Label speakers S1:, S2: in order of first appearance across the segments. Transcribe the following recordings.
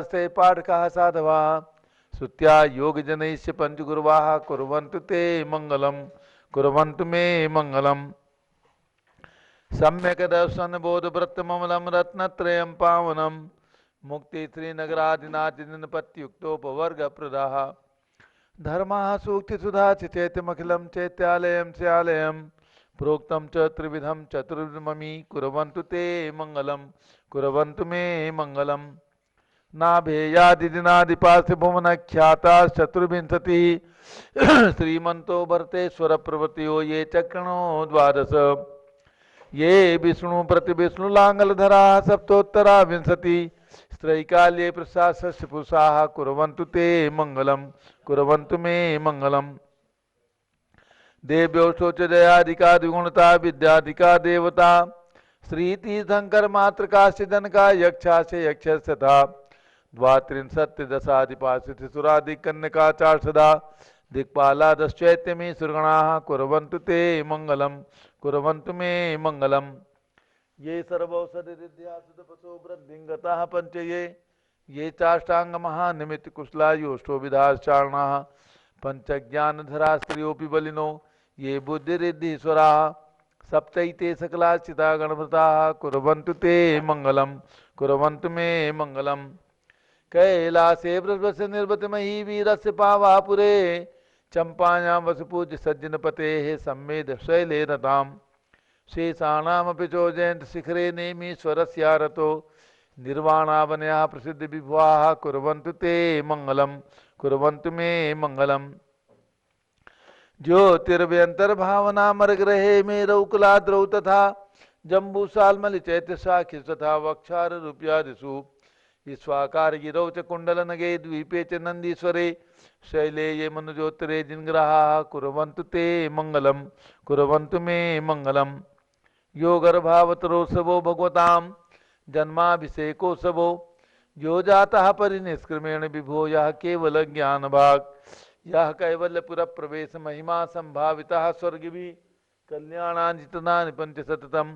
S1: शास्त्रे पाठकाः साधवाः श्रुत्या योगजनैश्च पञ्चगुरवाः कुर्वन्तु ते मङ्गलं कुर्वन्तु मे मङ्गलम्। सम्यक् दर्शनबोधव्रतममलं रत्नत्रयं पावनं मुक्ति श्रीनगरादिनाथजनपत्युक्तोपवर्गप्रदाः धर्माः सूक्तिसुधा चैत्यमखिलं चैत्यालयं स्यालयं प्रोक्तं च त्रिविधं चतुर्विधममी कुर्वन्तु ते मङ्गलं कुर्वन्तु मे मङ्गलम्। नाभेयादिदिनादिपार्थिभुवनख्याताश्चतुर्विंशतिः श्रीमन्तो भरतेश्वर प्रवृत्तियो ये चक्रणो द्वादश ये विष्णु प्रतिविष्णुलाङ्गलधराः सप्तोत्तरा विंशति स्त्रैकाल्ये प्रशासस्य पुरुषाः कुर्वन्तु ते मङ्गलं कुर्वन्तु मे मङ्गलम्। देव्यो शोचजयादिका द्विगुणता विद्यादिका देवता श्रीतीर्थंकर मातृकाश्च जनका यक्षाश्च यक्षस्तथा द्वात्रिंशत्तिदशादिपाशितिसुरादिकन्यका चार्षदा दिक्पालादश्चैत्यमी सुरगणाः कुर्वन्तु ते मङ्गलं कुर्वन्तु मे मङ्गलम्। ये सर्वौषधिरिद्यासुतपसो वृद्धिङ्गताः पञ्च ये चाष्टाङ्गमहानिमित्तकुशला योष्ठोविधाश्चारणाः पञ्चज्ञानधरा स्त्रियोऽपि बलिनो ये बुद्धिरिद्धीश्वराः सप्तैते सकलाश्चिता गणभृताः कुर्वन्तु ते मङ्गलं कुर्वन्तु मे मङ्गलम्। कैलासे वृषभस्य निर्वृतिमयी वीरस्य पावापुरे चम्पायां वसुपूज्य सज्जनपतेः सम्मेद शैले रतां शेषाणामपि चोजयन्त शिखरे नेमीश्वरस्यारतो निर्वाणावनयाः प्रसिद्धविभवाः कुर्वन्तु ते मङ्गलं कुर्वन्तु मे मङ्गलम्। ज्योतिर्व्यन्तर्भावनामरग्रहे मेरौकुलाद्रौ तथा जम्बूसाल्मलिचैत्यशाखि तथा वक्षाररूप्यादिषु ईश्वाकारगिरौ च कुण्डलनगे द्वीपे च नन्दीश्वरे शैले ये मनुजोत्तरे जिनग्रहाः कुर्वन्तु ते मङ्गलं कुर्वन्तु मे मङ्गलम्। यो गर्भावतरोत्सवो भगवतां जन्माभिषेकोत्सवो यो जातः परिनिष्क्रमेण विभो यः केवलज्ञानभाक् यः कैवल्यपुरप्रवेश महिमा संभावितः स्वर्गिभिः कल्याणाञ्जितनानि पञ्चशततं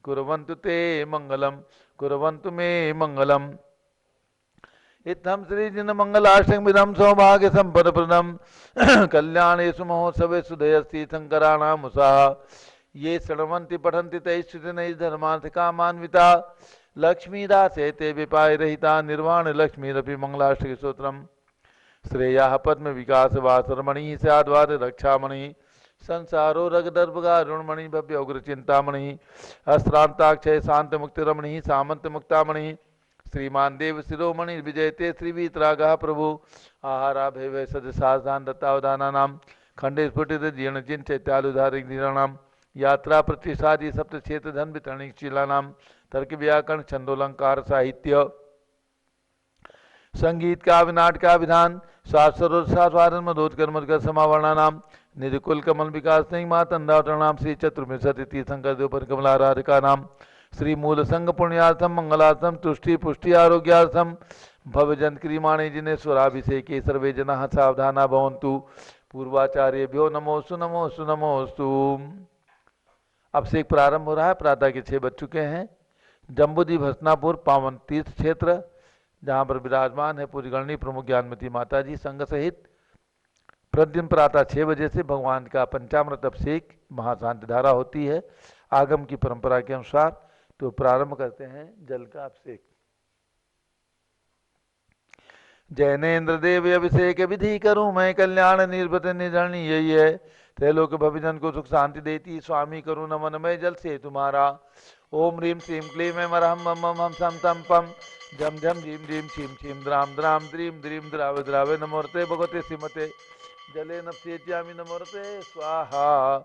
S1: कुर्वन्तु ते मङ्गलं कुर्वन्तु मे मङ्गलम्। इत्थं श्रीजिनमङ्गलाष्टकमिदं सौभाग्यसम्पदप्रदं कल्याणेषु महोत्सवेषु दयस्तीर्थङ्कराणामुषाः ये शृण्वन्ति पठन्ति तैः श्रुतिनैः धर्मार्थकामान्विता लक्ष्मीदासे ते विपायरहिता निर्वाणलक्ष्मीरपि मङ्गलाष्टकस्तोत्रम्। श्रेयाः पद्मविकासवासरमणिः स्याद्वाद रक्षामणिः संसारो रगदर्भगारुणमणिः भव्य उग्रचिन्तामणिः अश्रान्ताक्षय शान्तमुक्तिरमणिः सामन्तमुक्तामणिः श्रीमान देव शिरोमणि विजयते श्रीवीतरागः प्रभु आहाराभय सदसाधान दत्तावधानानां खंडे स्फुटित जीर्णचिन् चैत्यालुधारिणां यात्रा प्रतिष्ठादि सप्तक्षेत्र धन वितरणीशीलानां तर्क व्याकरण छंदोलंकार साहित्य संगीत काव्य नाटका विधान शास्त्रोत्साहन मधोत्कर मधुकर समावर्णानां निधिकुल कमल विकास सिंह मातंदावतरणाम श्री चतुर्विंशति तीर्थंकर देवपर कमलाराधिकानां श्री मूल संघ पुण्यार्थम मंगलार्थम तुष्टि पुष्टि आरोग्यार्थम भवजन क्रियमाणे जिनेश्वराभिषेके सर्वे जनाः सावधाना भवन्तु पूर्वाचार्यभ्यो नमोस्तु नमोस्तु नमोस्तु। अभिषेक प्रारंभ हो रहा है। प्रातः के 6 बज चुके हैं। जम्बूद्वीप हसनापुर पावन तीर्थ क्षेत्र जहाँ पर विराजमान है पूरी गणनी प्रमुख ज्ञानमती माता जी संघ सहित प्रतिदिन प्रातः 6 बजे से भगवान का पंचामृत अभिषेक महाशांति धारा होती है। आगम की परंपरा के अनुसार तो प्रारंभ करते हैं जल का अभिषेक। जैनेन्द्र देव अभिषेक विधि करूं मैं कल्याण निर्भत निधरणी यही है त्रैलोक भविजन को सुख शांति देती स्वामी करूं नमन मैं जल से तुम्हारा ओम ह्रीम श्रीम क्लीम मरहम मम हम सम तम पम झम झम झीम झीम छीम छीम द्राम द्राम द्रीम द्रीम द्रावे द्रावे नमोरते भगवते श्रीमते जले नप्स्यामि नमोरते स्वाहा।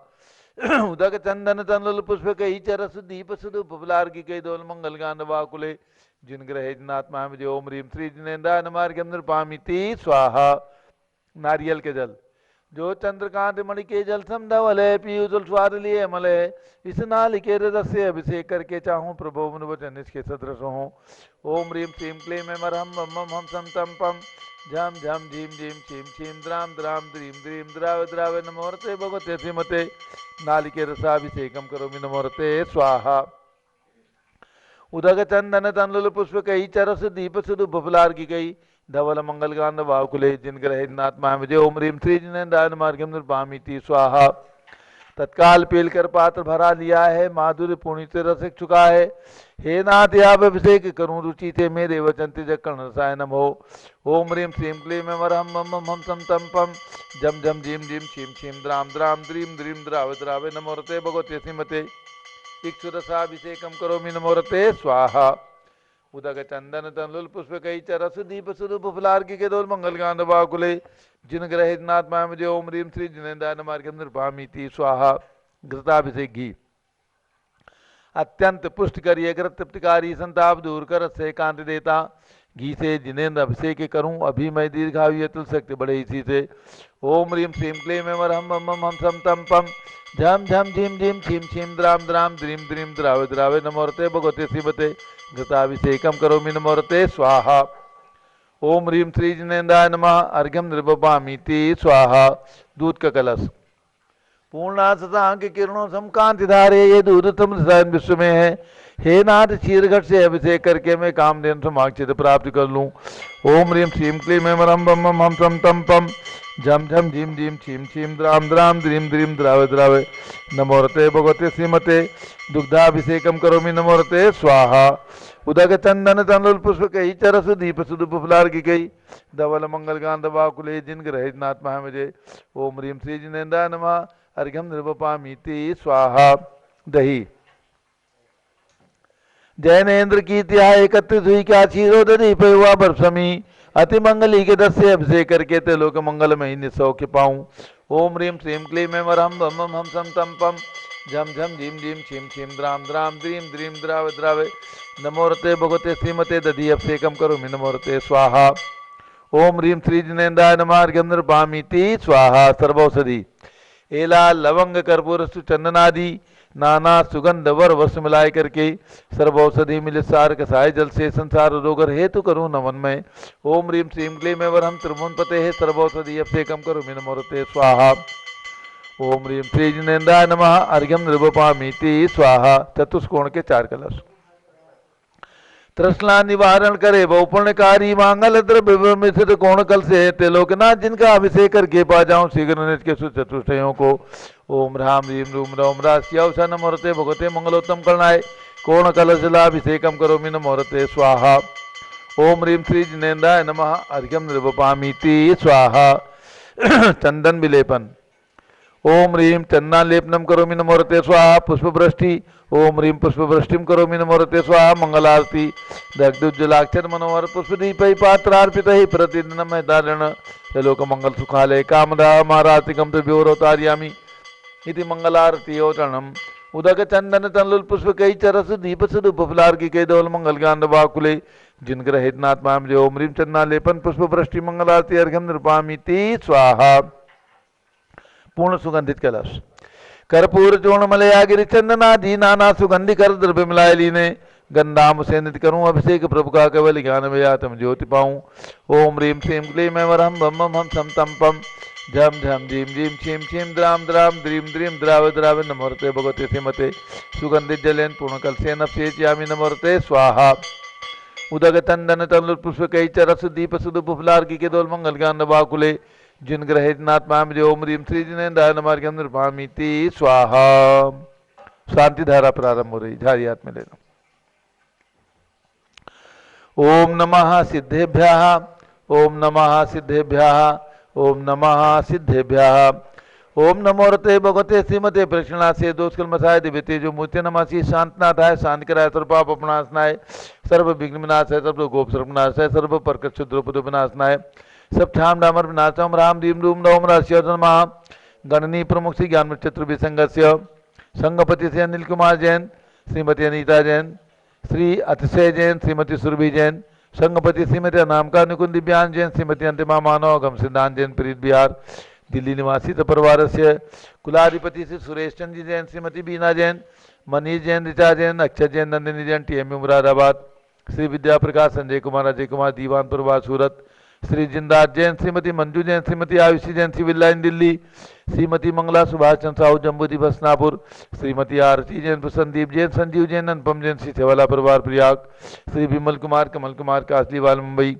S1: उदक चंदन तनल पुष्प कई चरस दीप सुदु पबलार की कई दोल मंगल गान वाकुले जिन ग्रहे जिनात्मा में ओम ह्रीम श्री जिनेन्द्रा नमार्गम निर्पामिति स्वाहा। नारियल के जल जो चंद्रकांत मणि के जल समधवल है पीयू जल स्वाद लिए मल है इस नालिके रस से अभिषेक करके चाहूँ प्रभु वचन इसके सदृश हो। ओम ह्रीम श्रीम क्लीम मरहम मम हम सम तम पम झम झम झीम झीम छीम छीम द्राम द्राम द्रीम द्रीम द्रावे द्रावे नमोरते भगवते श्रीमते नालिके रसाभिषेकम करोमि नमोरते स्वाहा। उदक चंदन तनुल पुष्प कही चरस दीप सुदु बफलार की कही धवल मंगल गांध भावकुले जिन ग्रह नात्मा विजय ओम ह्रीम श्री जिनेन्द्राय मार्गम निर्पामिति स्वाहा। तत्काल पील कर पात्र भरा लिया है, माधुर्य पुण्य से रसिक चुका है। हे नाथ आप अभिषेक करूं रुचि थे मेरे वचन तिज कर्ण रसायनम हो। ओम ह्रीम श्रीम क्लीम हम हम सम तम पम जम झम झीम झीम छीम छीम द्राम द्राम द्रीम द्रीम द्राव द्रावे नमोरते भगवते सिमते इक्षुरसाभिषेकम करोमि नमोरते स्वाहा। उदक चंदन तनुल पुष्प कई चरस दीप सुदु फुफलार की के दोल मंगल गांध बाकुले जिन ग्रहित नात्मा मुझे ओम ह्रीम श्री जिनेन्द्राय मार्गम निर्पामिति स्वाहा। घृताभिषेक घी अत्यंत पुष्ट करिए कृत तृप्तिकारी संताप दूर कर से कांति देता घी से जिनेन्द्र अभिषेक करूं अभी मैं दीर्घायु तुल शक्ति बढ़े इसी से। ओम ह्रीम श्रीम क्लीम हम सम तम पम झम झम झीम झीम छीम छीम द्राम द्राम द्रीम द्रीम द्रावे द्रावे नमोरते भगवते शिवते घृताभिषेकम करोमि नमोरते स्वाहा। ओम ह्रीम श्री जिनेन्द्राय नमः अर्घ्यम निर्वपामीति स्वाहा। दूध का कलश पूर्णांक किरणों समकांति धारे ये दूध तुम रसायन विश्व में है। हे नाथ क्षीरघट से अभिषेक करके मैं कामधेनु समाक्षित प्राप्त कर लूं। ओम ह्रीम श्रीम क्लीम हम सम तम पम झम झम झीम झीम छीम छीम द्राम द्राम द्रीम द्रीम द्रावे द्रावे नमोरते भगवते श्रीमते दुग्धाभिषेकम करोमि नमोरते स्वाहा। उदक चंदन तनुल पुष्प कही चरस दीप सुदु फुफलार की कही धवल मंगल गांध बाकुले जिन ग्रहित नात्मा है मुझे ओम ह्रीम श्री जिनेन्द्राय नमः अर्घ्यम निर्वपामीति स्वाहा। दही जैनेन्द्र की त्या 31 हुई क्या क्षीरोदधि पे हुआ बरसमी अति मंगली के 10 से अभिषेक करके ते लोक मंगल में ही निसौख्य पाऊं। ओम ह्रीम श्रीम क्लीम हम सम तम पम झम झम झीम झीम छीम छीम द्राम द्राम द्रीम द्रीम द्रावे द्रावे नमोरते भगवते श्रीमते दधि अभिषेकम करोमि नमोरते स्वाहा। ओम ह्रीम श्री जिनेन्द्राय नमः अर्घ्यम निर्पामीति स्वाहा। सर्वौषधि एला लवंग कर्पूर चंदनादि नाना सुगंध वर वस मिलाए करके सर्वौषधि मिल सार कसाय जल से संसार रोगर हेतु करूं नमन में। ओम ह्रीम श्रीम क्लीम हम त्रिभुवन पते है सर्वौषधि अभिषेकम करोमि नमोरते स्वाहा। ओम ह्रीम श्री जिनेन्द्राय नमः अर्घ्यम निर्वपामीति स्वाहा। चतुष्कोण के 4 कलश तृष्णा निवारण करे बहुपुण्यकारी मांगल द्रव्य मिश्रित कोण कल से त्रिलोकनाथ जिनका अभिषेक करके पा जाऊं शीघ्र निज के चतुष्टयों को। ओम राम रीम रूम रोम राश्यवसा नमोरते भगवते मंगलोत्तम करणाय कोण कलशलाभिषेकम करोमि नमोरते स्वाहा। ओम ह्रीम श्री जिनेन्द्राय नमः अर्घ्यम निर्वपामीति स्वाहा। चंदन विलेपन ओम ह्रीम चंदनालेपनम करोमि नमोरते स्वाहा। पुष्पवृष्टि ओम ह्रीम पुष्पवृष्टिम करोमि नमोरते स्वाहा। मंगलारती दग्धुज्जलाक्षर मनोहर पुष्पदीप पात्रार्पित प्रतिदिनम धारण लोक मंगल सुखालय कामदा महारातिकम तव्योरोतार्यामि इति मंगलारती ओचरणम। उदक चंदन तनुल पुष्प कई चरस दीप सुदु फुफलार की कई दोल मंगल गांध बाकुले जिन ग्रहित नात्मा ओम ह्रीम चंदनालेपन पुष्पवृष्टि मंगलारती अर्घ्यम निर्पामीति स्वाहा। पूर्ण सुगंधित कलश कर्पूर चूर्ण मलया गिरि चंदनादि नाना सुगंधि कर द्रव्य मिलाए लीने गंधाम से नित करूं अभिषेक प्रभु का केवल ज्ञान में आत्म ज्योति पाऊं। ओम ह्रीम श्रीम क्लीम हम सम तम पम झम झम झीम झीम छीम छीम द्राम द्राम द्रीम द्रीम द्रावे द्रावे नमोरते भगवते श्रीमते सुगंधित जलेन पूर्ण कल से नफसेच्यामि नमोरते स्वाहा। उदक चंदन तनुल पुष्प कई चरस दीप सुदु फुफलार की के दोल मंगल गांध बाकुले जिन ग्रहित नात्मा मुझे ओम ह्रीम श्री जिनेन्द्राय नमः अर्घ्यम निर्पामीति स्वाहा। शांति धारा प्रारंभ हो रही, झारी हाथ में लेना। ओम नमः सिद्धेभ्यः ओम नमः सिद्धेभ्यः ओम नमः सिद्धेभ्यः। ओम नमोरते भगवते श्रीमते प्रक्षणा से दोष कलमसाय दिव्य तेजो मूर्ति नमासी शांतनाथाय शांत कराय सर्व पाप अपनाशनाय सर्व विघ्न विनाशाय सर्व गोप सर्वनाशाय सर्व परकट क्षुद्रोपद विनाशनाय सब ठाम डामर विनाशम राम दीम रूम नवम राशिय नमः। गणनी प्रमुख श्री ज्ञान चतुर्विसंगस्य संगपति से अनिल कुमार जैन श्रीमती अनीता जैन श्री अतिशय जैन श्रीमती सुरभि जैन संगपति श्रीमती अनामका निकुंज दिव्यांग जैन श्रीमती अंतिमा मानव गम सिद्धांत जैन प्रीत बिहार दिल्ली निवासी परिवार से कुलाधिपति श्री सुरेश चंद्र जी जैन श्रीमती बीना जैन मनीष जैन ऋचा जैन अक्षय जैन नंदिनी जैन TMU मुरादाबाद श्री विद्या प्रकाश संजय कुमार अजय कुमार दीवानपुर सूरत श्री जिंदास जैन, श्रीमती मंजू जैन, श्रीमती आयुषी जैन, सिविल लाइन दिल्ली। श्रीमती मंगला सुभाष चंद्र साहू, जम्बूदीप हसनापुर। श्रीमती आरती जैन, प्रसन्नदीप जैन, संजीव जैन, अनुपम जैन, श्री सेवाला परिवार Prayag. Shri Vimal Kumar, Kamal Kumar, Kasliwal Mumbai.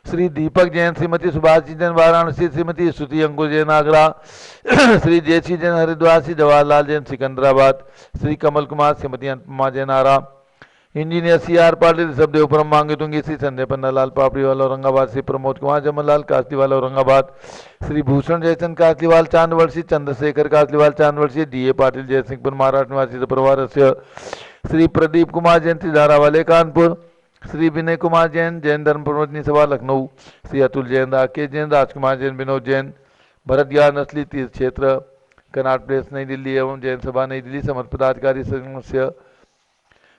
S1: Shri Deepak Jain, Shrimati Subhashi Jain, Varanasi. Shrimati Stuti Ankur Jain, Agra. Shri Jaysi Jain, Haridwar. Shri Jawaharlal Jain, Secunderabad. Shri Kamal Kumar, Shrimati Anupama Jain, Arrah. Engineer C R Patil, Rishabhdev Param Mangitungi. Shri Sanjay Pannalal, Papdiwal, Aurangabad. Shri Pramod Kumar Jamnalal, Kasliwal, Aurangabad. Shri Bhushan Jaychand, Kasliwal, Chandwad. Shri Chandrashekhar, Kasliwal, Chandwad. Shri D A Patil, Jaysingpur, Maharashtra निवासी परिवार। श्री प्रदीप कुमार जैन, श्री धारावाले, कानपुर। श्री विनय कुमार जैन, जैन धर्म प्रवर्तनी सभा, लखनऊ। श्री अतुल जैन, राकेश जैन, राजकुमार जैन, विनोद जैन, भरत ज्ञान असली तीर्थ क्षेत्र, कनाट प्लेस, नई दिल्ली एवं जैन सभा, नई दिल्ली। समस्त पदाधिकारी सदस्य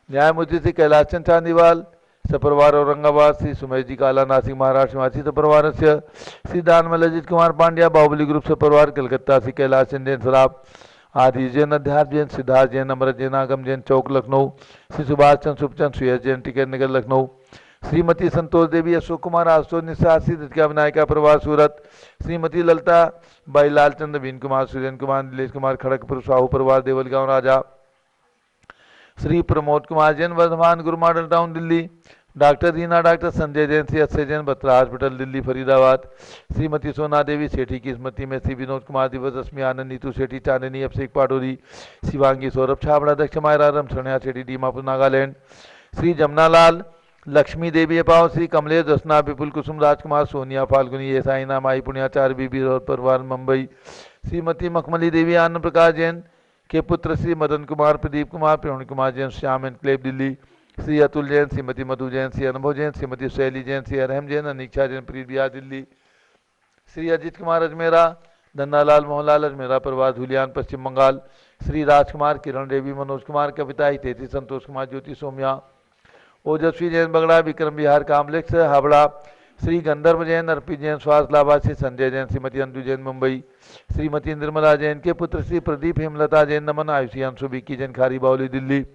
S1: न्यायमूर्ति श्री कैलाश चंद चांदीवाल, सपरिवार, औरंगाबाद। श्री सुमेश जी काला, नासिक, महाराष्ट्र निवासी, सपरिवार। श्री दानमल अजित कुमार पांड्या, बाहुबली ग्रुप, सपरिवार, कलकत्ता। श्री कैलाश चंद जैन, सराब। आदि जैन, अध्यात्म जैन, सिद्धार्थ जैन, अमृत जैन, आगम जैन, चौक, लखनऊ। श्री सुभाष चंद्र, सुखचंद, सुयस जैन, टिकट नगर, लखनऊ। श्रीमती संतोष देवी, अशोक कुमार, आशुतोष निषाद, श्री दत्का विनायका परिवार, सूरत। श्रीमती ललिता बाई, लालचंद, बीन कुमार, सुरेन कुमार, नीलेश कुमार, खड़गपुर, साहू परिवार, देवलगांव, राजा। श्री प्रमोद कुमार जैन, वर्धमान, गुरु model town, Delhi. Doctor Reena, doctor Sanjay Jain, Shri Akshay Jain, Batra hospital, Delhi, Faridabad. Shrimati सोना देवी, सेठी की स्मृति में। श्री विनोद कुमार, दिवस, रश्मि आनंद, नीतू सेठी, चांदनी, अभिषेक पाटोरी, शिवांगी, सौरभ छाबड़ा, दक्ष मायरा, रमशरणिया सेठी, दीमापुर, नागालैंड। श्री जमनालाल, लक्ष्मी देवी अपाव। श्री कमलेश, रसना, विपुल कुसुम, राजकुमार, सोनिया, फाल्गुनी, ये साइना, माई पुण्याचार्य, बीबी और परिवार, मुंबई। श्रीमती मखमली देवी, आनंद प्रकाश जैन के पुत्र। श्री मदन कुमार, प्रदीप कुमार, प्रवीण कुमार जैन, श्याम एनक्लेव, दिल्ली। श्री अतुल जैन, श्रीमती मधु जैन, श्री अनुभव जैन, श्रीमती शैली जैन, श्री अरहम जैन, अनिक्षा जैन, प्रीत बिहार, दिल्ली। श्री अजित कुमार अजमेरा, धन्नालाल मोहनलाल अजमेरा परिवार, धुलियान, पश्चिम बंगाल। श्री राजकुमार, किरण देवी, मनोज कुमार, कविता हितेती, संतोष कुमार, ज्योति सोम्या, ओजस्वी जैन, बगड़ा, विक्रम विहार कॉम्प्लेक्स, हावड़ा। श्री गंधर्व जैन, अर्पित जैन, स्वास्थ्य लाभार्थी, श्री संजय जैन, श्रीमती अंजू जैन, मुंबई। श्रीमती निर्मला जैन के पुत्र श्री प्रदीप, हेमलता जैन, नमन, आयुषी, अंशु, विक्की जैन, खारी बावली, दिल्ली।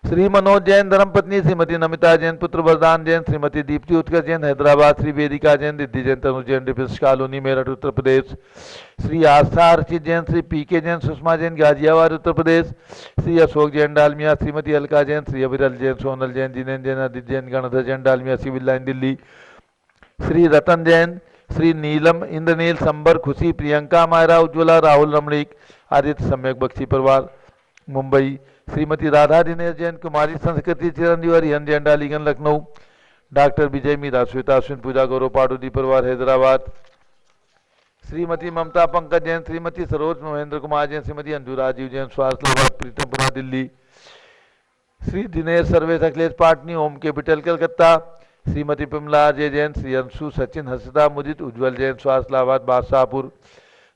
S1: श्री मनोज जैन, धर्मपत्नी श्रीमती नमिता जैन, पुत्र वरदान जैन, श्रीमती दीप्ति उत्कर्ष जैन, हैदराबाद। श्री वेदिका जैन, रिद्धि जैन, तनु जैन, डिफेंस कॉलोनी, मेरठ, उत्तर प्रदेश। श्री आस्था अर्चित जैन, श्री पी के जैन, सुषमा जैन, गाजियाबाद, उत्तर प्रदेश। श्री अशोक जैन, डालमिया, श्रीमती अलका जैन, श्री अविरल जैन, सोनल जैन, जिनेन्द्र जैन, आदित्य जैन, गणधर जैन, डालमिया, सिविल लाइन, दिल्ली। श्री रतन जैन, श्री नीलम, इंद्रनील, संबर, खुशी, प्रियंका, मायरा, उज्ज्वला, राहुल, रमणीक, आदित्य, सम्यक बख्शी परिवार, मुंबई। श्रीमती राधा दिनेश जैन, कुमारी संस्कृति, चिरंजीव, हरिहन जैन, डालीगंज, लखनऊ। डॉक्टर विजय मीरा, श्वेता अश्विन, पूजा गौरव, पाटोदी परिवार, हैदराबाद। श्रीमती ममता पंकज जैन, श्रीमती सरोज महेंद्र कुमार जैन, श्रीमती अंजू राजीव जैन, स्वास्थ्य लाभार्थी, प्रीतमपुरा, दिल्ली। श्री दिनेश सर्वेश अखिलेश पाटनी, ओम कैपिटल, कलकत्ता। श्रीमती पिमला अजय जैन, श्री अंशु सचिन, हर्षदा मुदित, उज्ज्वल जैन, स्वास्थ्य लाभार्थी, बादशाहपुर।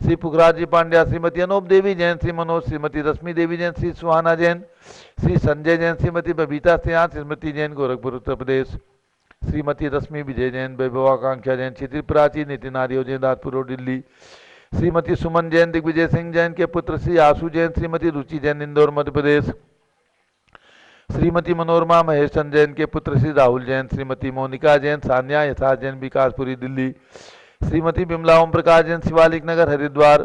S1: श्री पुखराज जी पांड्या, श्रीमती अनूप देवी जैन, श्री मनोज, श्रीमती रश्मि देवी जैन, श्री सुहाना जैन, श्री संजय जैन, श्रीमती बबीता सिंह, स्मृति जैन, गोरखपुर, उत्तर प्रदेश। श्रीमती रश्मि विजय जैन, वैभवाकांक्षा जैन, क्षितिज प्राची, नितिन आर्यो जैन, दासपुर रोड, दिल्ली। श्रीमती सुमन जैन, दिग्विजय सिंह जैन के पुत्र श्री आशु जैन, श्रीमती रुचि जैन, इंदौर, मध्य प्रदेश। श्रीमती मनोरमा महेश चंद जैन के पुत्र श्री राहुल जैन, श्रीमती मोनिका जैन, सान्या यथार्थ जैन, विकासपुरी, दिल्ली। श्रीमती बिमला ओम प्रकाश जैन, शिवालिक नगर, हरिद्वार।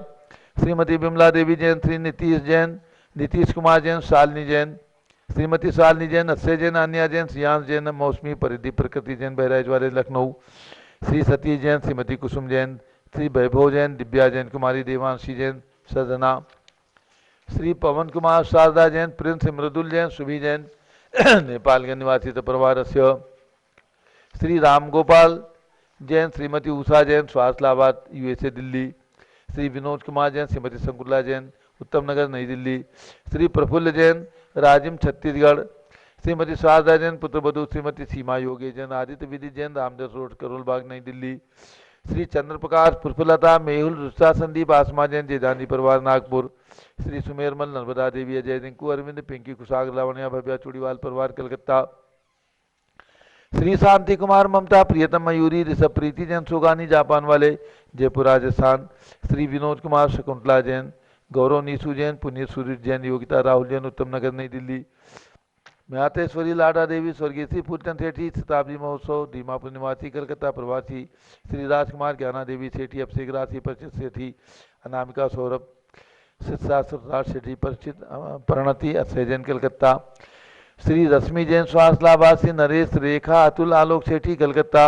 S1: श्रीमती बिमला देवी जैन, श्री नीतीश जैन, नीतीश कुमार जैन, शालिनी जैन, श्रीमती शालिनी जैन, अक्षय जैन, अन्या जैन, श्रियांश जैन, मौसमी, परिधि, प्रकृति जैन, बहराइच वाले, लखनऊ। श्री सतीश जैन, श्रीमती कुसुम जैन, श्री वैभव जैन, दिव्या जैन, कुमारी देवांशी जैन, सजना। श्री पवन कुमार, शारदा जैन, प्रिंस मृदुल जैन, सुभी जैन, नेपालगंज निवासी परिवार। श्री राम गोपाल जैन, श्रीमती उषा जैन, स्वास्थ्य लाभार्थी, यूएसए, दिल्ली। श्री विनोद कुमार जैन, श्रीमती शंकुला जैन, उत्तम नगर, नई दिल्ली। श्री प्रफुल्ल जैन, राजिम, छत्तीसगढ़। श्रीमती शारदा जैन, पुत्रवधू, श्रीमती सीमा योगी जैन, आदित्य विधि जैन, रामदास रोड, करोल बाग, नई दिल्ली। श्री चंद्र प्रकाश, पुष्पलता, मेहुल, रुचा, संदीप, आसमा जैन, जेजानी परिवार, नागपुर। श्री सुमेरमल, नर्मदा देवी, अजय रिंकू, अरविंद, पिंकी कुशाग, लावण्या, भव्या, चूड़ीवाल परिवार, कलकत्ता। श्री शांति कुमार, ममता, प्रियतम, मयूरी, ऋषभ, प्रीति जैन, सुगानी, जापान वाले, जयपुर, राजस्थान। श्री विनोद कुमार, शकुंतला जैन, गौरव नीसू जैन, पुनीत सूर्य जैन, योगिता राहुल जैन, उत्तम नगर, नई दिल्ली। म्यातेश्वरी लाडा देवी स्वर्गीय श्री पूजन सेठी शताब्दी महोत्सव दीमापुर निवासी कलकत्ता प्रवासी श्री राजकुमार ज्ञाना देवी सेठी अभिषेक राशि परिचित सेठी अनामिका सौरभ शिक्षा सेठी परिचित प्रणति सैजन कलकत्ता श्री रश्मि जैन स्वास्थ्य लाभार्थी नरेश रेखा अतुल आलोक सेठी कलकत्ता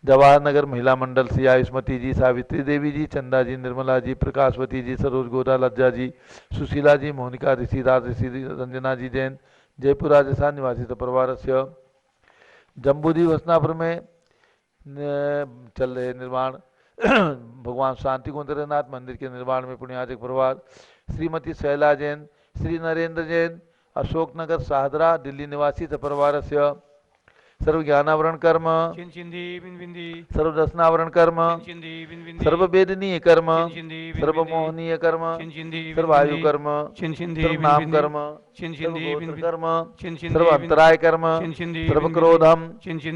S1: जवाहर नगर महिला मंडल से आयुष्मती जी सावित्री देवी जी चंदा जी निर्मला जी प्रकाशवती जी सरोज गोरा लज्जा जी सुशीला जी मोनिका ऋषि राज ऋषि रंजना जी जैन जयपुर राजस्थान निवासी परिवार से जम्बूद्वीप हसनापुर में चल रहे निर्माण भगवान शांति कुंदरनाथ मंदिर के निर्माण में पुण्याजक परिवार श्रीमती शैला जैन श्री नरेंद्र जैन अशोकनगर शाहदरा दिल्ली निवासी परिवार से सर्व ज्ञानावरण कर्म सर्व दर्शनावरण कर्म सर्व वेदनीय कर्म सर्व मोहनीय कर्म सर्व आयु कर्म सर्व नाम कर्म सर्व गोत्र कर्म सर्व अंतराय कर्म सर्व क्रोधम